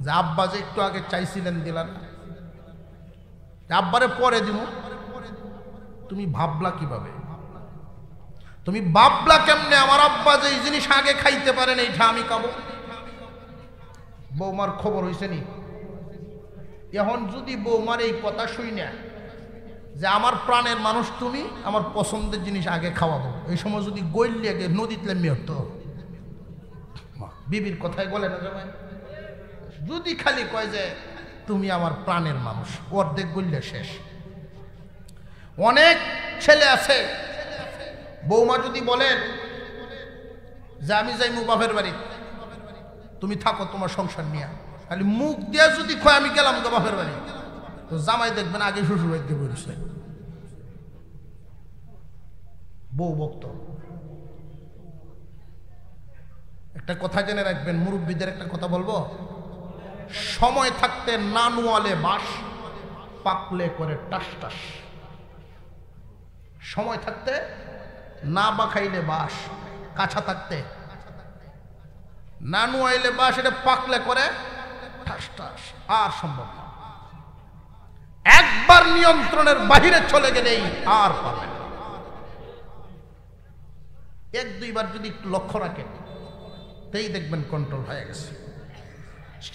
যে আব্বা যে একটু আগে চাইছিলেন দিলাম না, আব্বারে পরে দিব। তুমি ভাবলা কিভাবে? তুমি ভাবলা কেমনে আমার আব্বা যে এই জিনিস আগে খাইতে পারেন এইটা আমি খাবো? বৌমার খবর হইছে নি? এখন যদি বৌমার এই কথা শুই না যে আমার প্রাণের মানুষ তুমি, আমার পছন্দের জিনিস আগে খাওয়াবো, এই সময় যদি গইলে আগে নদীতে মেয়ত বিবির কথায় বলে না জামাই, যদি খালি কয় যে তুমি আমার প্রাণের মানুষ, অর্ধেক গইলে শেষ। অনেক ছেলে আছে বৌমা যদি বলেন যে আমি যাই মু বাপের বাড়ি, তুমি থাকো তোমার সংসার নিয়ে, খালি মুখ দিয়ে যদি কয় আমি গেলাম তো বাপের বাড়ি, তো জামাই দেখবেন আগে শ্বশুর বাড়িতে বলেছে। বউ ভক্ত একটা কথা জেনে রাখবেন, মুরব্বীদের একটা কথা বলবো, সময় থাকতে না নুয়ালে বাস, পাকলে করে টাস টাস। সময় থাকতে না বা খাইলে বাস, কাছা থাকতে না নুয়াইলে বাস, এটা পাকলে করে ঠাস ঠাস, আর সম্ভব না। একবার নিয়ন্ত্রণের বাহিরে চলে গেলেই আর পাবে না। এক দুইবার যদি একটু লক্ষ্য রাখেন তাই দেখবেন কন্ট্রোল হয়ে গেছে।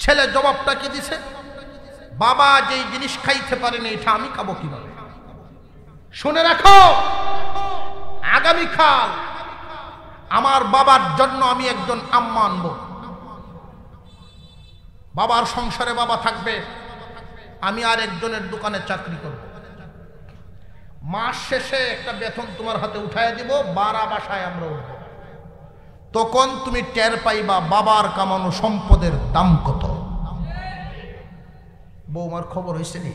ছেলে জবাবটা কি দিছে, বাবা যেই জিনিস খাইতে পারেন এটা আমি খাবো কিভাবে? শুনে রাখো, আগামীকাল আমার বাবার জন্য আমি একজন আম্মা আনব। বাবার সংসারে বাবা থাকবে, আমি আর একজনের দোকানে চাকরি করব। মাস শেষে একটা বেতন তোমার হাতে উঠায় দিব, 12 বাসায় আমরা উঠব। তখন তুমি টের পাইবা বাবার কামানো সম্পদের দাম কত। বৌমার খবর হয়েছে নি?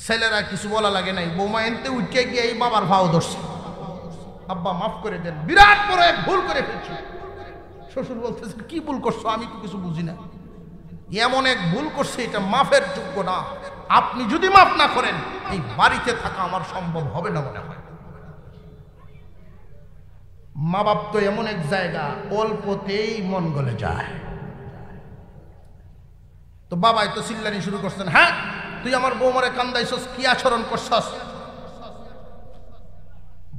ছেলেরা কিছু বলা লাগে নাই, বৌমা এনতে উঠে গিয়ে এই বাবার ভাও ধরছে, আব্বা মাফ করে দেন, বিরাট বড় এক ভুল করে ফেলছি। শ্বশুর বলতেছে কি ভুল করছো? আমি তো কিছু বুঝি না। এমন এক ভুল করছে এটা মাফের যোগ্য না, আপনি যদি মাফ না করেন এই বাড়িতে থাকা আমার সম্ভব হবে না মনে হয়। মা বাপ তো এমন এক জায়গা, অল্পতেই মন গলে যায়। তো বাবাই তো চিল্লানি শুরু করছেন, হ্যাঁ তুই আমার বৌমারে কান্দাইছস, কি আচরণ করছস?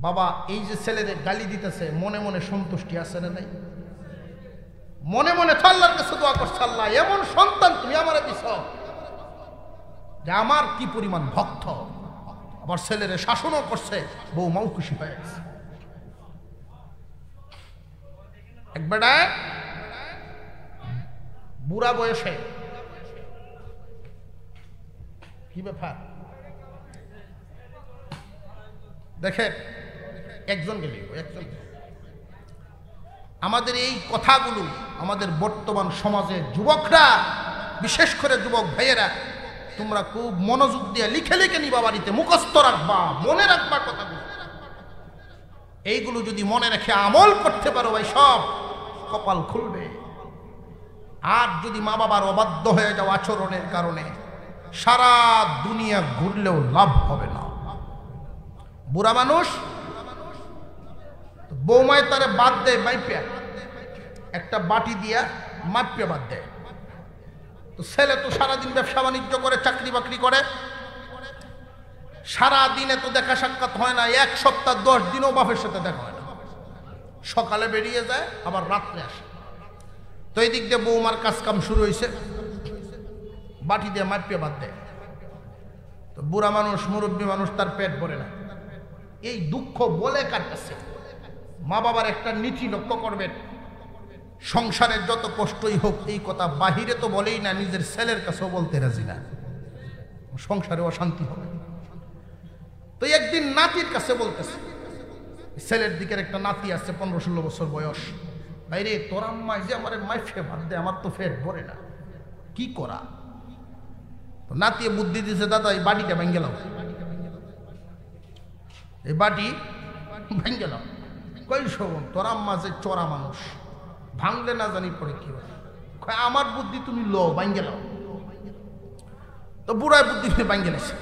বাবা এই যে ছেলেদের গালি দিতেছে, মনে মনে সন্তুষ্টি আছে না নাই? মনে মনে তো আল্লাহর কাছে দোয়া করছে, আল্লাহ এমন সন্তান তুমি আমারে দিছ যে আমার কি পরিমাণ ভক্ত। আবার ছেলেরে শাসনও করছে, বৌমাও খুশি হয়ে গেছে। একবার বুড়া বয়সে কি ব্যাপার দেখেন, একজন গেলি একজন। আমাদের এই কথাগুলো আমাদের বর্তমান সমাজে যুবকরা, বিশেষ করে যুবক ভাইয়েরা, তোমরা খুব মনোযোগ দিয়ে লিখে লিখে নিবা, বাড়িতে মুখস্থ রাখবা, মনে রাখবা কথাগুলো। এইগুলো যদি মনে রেখে আমল করতে পারো ভাই, সব কপাল খুলবে। আর যদি মা বাবার অবাধ্য হয়ে যাও আচরণের কারণে, সারা দুনিয়া ঘুরলেও লাভ হবে না। বুড়া মানুষ বৌমায় তারে বাদ দেয় মাইপিয়া, একটা বাটি দিয়া মাইপিয়া বাদ দেয়। তো ছেলে তো সারাদিন ব্যবসা বাণিজ্য করে, চাকরি বাকরি করে, সারা দিনে তো দেখা সাক্ষাৎ হয় না। 1 সপ্তাহ 10 দিনও বাপের সাথে দেখা হয় না। সকালে বেরিয়ে যায়, আবার রাত্রে আসে। তো এই দিক দিয়ে বৌমার কাজ কাম শুরু হয়েছে, বাটি দিয়ে মাইপিয়া বাদ দেয়। তো বুড়া মানুষ মুরব্বী মানুষ তার পেট ভরে না। এই দুঃখ বলে কার কাছে? মা বাবার একটা নীতি লক্ষ্য করবেন, সংসারের যত কষ্টই হোক এই কথা বাহিরে তো বলেই না, নিজের ছেলের কাছেও বলতে রাজি না, সংসারে অশান্তি হবে। তো একদিন নাতির কাছে বলতেছে, ছেলের দিকের একটা নাতি আছে 15-16 বছর বয়স, ভাইরে তোর আম্মাই যে আমার মাইফে ভাত দেয়, আমার তো পেট ভরে না, কি করা? তো নাতি বুদ্ধি দিছে, দাদা এই বাটিটা ভেঙে গেলাম, এই বাটি ভেঙে গেলাম। কই শোন, তোর আম্মা যে চড়া মানুষ, ভাঙলে না জানি পরে কি হয়, আমার বুদ্ধি তুমি লো, ভেঙে গেলাম। তো বুড়ায় বুদ্ধি ভেঙে গেছে।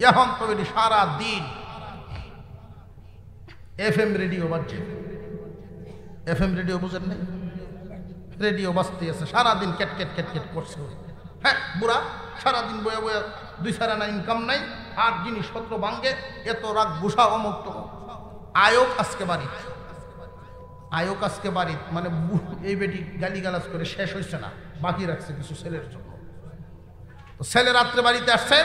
এখন তো সারা দিন FM রেডিও বাজছে, FM রেডিও বুঝেন না, রেডিও বাজতে আছে সারাদিন, ক্যাট ক্যাট ক্যাট ক্যাট করছে। হ্যাঁ, বুড়া সারাদিন বয়ে বয়ে 2 সারানা ইনকাম নাই, আর জিনিসপত্র ভাঙ্গে, এত রাগ গুসা অমুক তমুক। আয়োগ আজকে বাড়িতে, আয়োগ আজকে বাড়িতে, মানে এই বেটি গালিগালাজ করে শেষ হয়েছে না, বাকি রাখছে কিছু ছেলের জন্য। তো ছেলে রাত্রে বাড়িতে আসছে,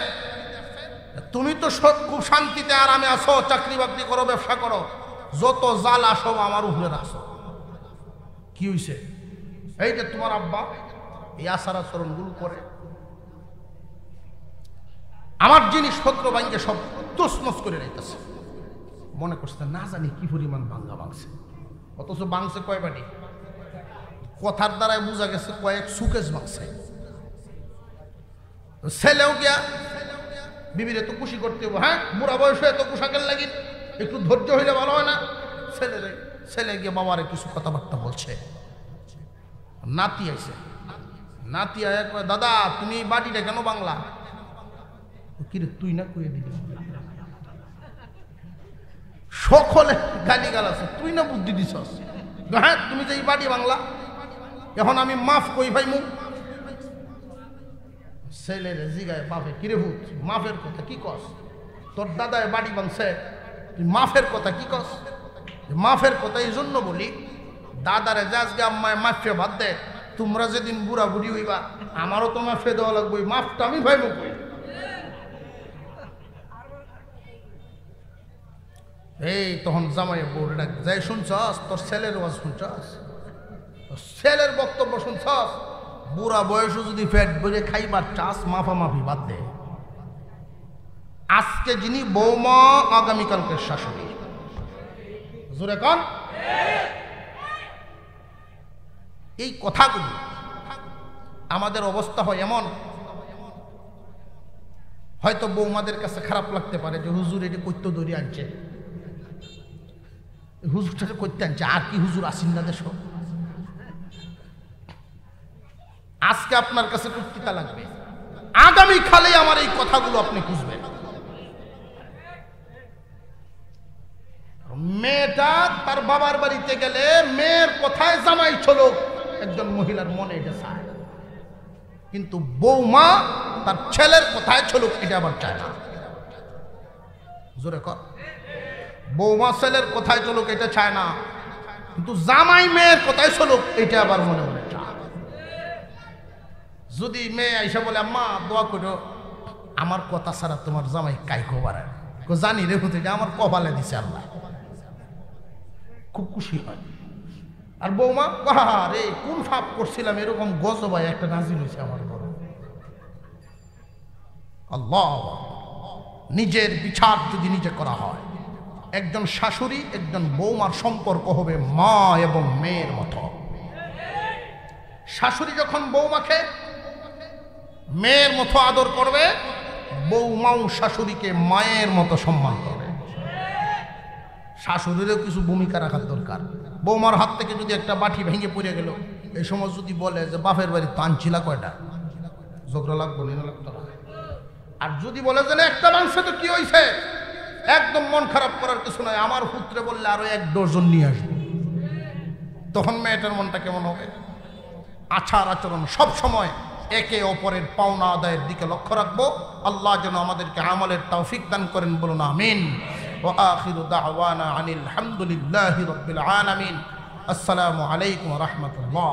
তুমি তো খুব শান্তিতে আরামে আসো, চাকরি বাকরি করো, ব্যবসা করো, যত জাল আসো আমার উপরে রাখছো, কি হয়েছে? এই যে তোমার আব্বা এই আচার আচরণগুলো করে, আমার জিনিসপত্র ভাঙ্গে সব তছনছ করে রেখেছে। মনে করছে না জানি কি পরিমাণ ভাঙ্গা ভাঙছে, অথচ ভাঙছে কয় বাটি, কথার দ্বারাই বোঝা গেছে কয়েক সুকেশ ভাঙছে। ছেলেও গিয়া বিবিরে তো খুশি করতে হবে, হ্যাঁ বুড়া বয়সে এত পোশাকের লাগি, একটু ধৈর্য হইলে ভালো হয় না? ছেলে গিয়ে বাবারে কিছু কথাবার্তা বলছে। নাতি আইছে, নাতি আয়া কয়, দাদা তুমি এই বাটিটা কেন বাংলা? কিরে তুই না কয়ে দিবি, সকলে গালি গালাছে, তুই না বুদ্ধি দিছস, হ্যাঁ তুমি যে এই বাটি বাংলা, এখন আমি মাফ কই ভাই মুখ। ছেলের জিগায় বাপে, কিরে ভূত মাফের কথা কি কস? তোর দাদায় বাড়ি ভাঙছে, তুই মাফের কথা কি কস? মাফের কথা এই জন্য বলি, দাদারে যে আজকে আম্মায় মাফে ভাত দেয়, তোমরা যেদিন বুড়া বুড়ি হইবা আমারও তো মাফে দেওয়া লাগবে, মাফটা আমি ভাই মুখ। এই তখন জামাই বউরে ডাক, যাই শুনছস তোর ছেলের ওয়াজ শুনছস, ছেলের বক্তব্য শুনছস, বুড়া বয়সে যদি পেট ভরে খাইবার চাস মাফামাফি বাদ দে। আজকে যিনি বৌমা, আগামীকালকে শাশুড়ি, জোরে কন। এই কথাগুলো আমাদের অবস্থা হয় এমন, হয়তো বৌমাদের কাছে খারাপ লাগতে পারে যে হুজুর এটি কইত ধরে আনছে, হুজুরটাকে করতে আনছে, আর কি হুজুর আসিন না দেশ। আজকে আপনার কাছে কুত্তিতা লাগবে, আগামীকালে আমার এই কথাগুলো আপনি বুঝবেন। মেয়েটা তার বাবার বাড়িতে গেলে মেয়ের কথায় জামাই চলুক, একজন মহিলার মনে এটা চায়, কিন্তু বৌমা তার ছেলের কথায় চলুক এটা আবার চায় না। জোরে কর, বৌমা ছেলের কথায় চলুক এটা চায় না, কিন্তু জামাই মেয়ের কথায় চলুক এটা আবার মনে মনে চায়। যদি মেয়ে আইসা বলে আম্মা দোয়া করো, আমার কথা ছাড়া তোমার জামাই কাই খবর, জানি রে হতে আমার কপালে দিছে আল্লাহ, খুব খুশি হয়। আর বৌমা রে কোন ফাপ করছিলাম, এরকম গজবাই একটা নাজিল হয়েছে আমার বড়। আল্লাহ, নিজের বিচার যদি নিজে করা হয়, একজন শাশুড়ি একজন বৌমার সম্পর্ক হবে মা এবং মেয়ের মতো। শাশুড়ি যখন বৌমাকে মেয়ের মতো আদর করবে, বৌমাও শাশুড়িকে মায়ের মতো সম্মান করবে। শাশুড়িরও কিছু ভূমিকা রাখার দরকার। বৌমার হাত থেকে যদি একটা বাটি ভেঙে পড়ে গেল, এই সময় যদি বলে যে বাপের বাড়ি তানছিলা কয়টা, ঝগড়া লাগবো না, লাগতো না। আর যদি বলে যে একটা মাংসে তো কি হয়েছে, একদম মন খারাপ করার কিছু নয়, আমার পুত্রে বললে আরো 1 ডজন নিয়ে আসবে, তখন মেয়েটার মনটা কেমন হবে? আচার আচরণ সব সময় একে অপরের পাওনা আদায়ের দিকে লক্ষ্য রাখবো। আল্লাহ যেন আমাদেরকে আমলের তৌফিক দান করেন, বলুন আমিন। ওয়া আখিরু দাওয়ানা আনিল হামদুলিল্লাহি রাব্বিল আলামিন। আসসালামু আলাইকুম ওয়া রাহমাতুল্লাহ।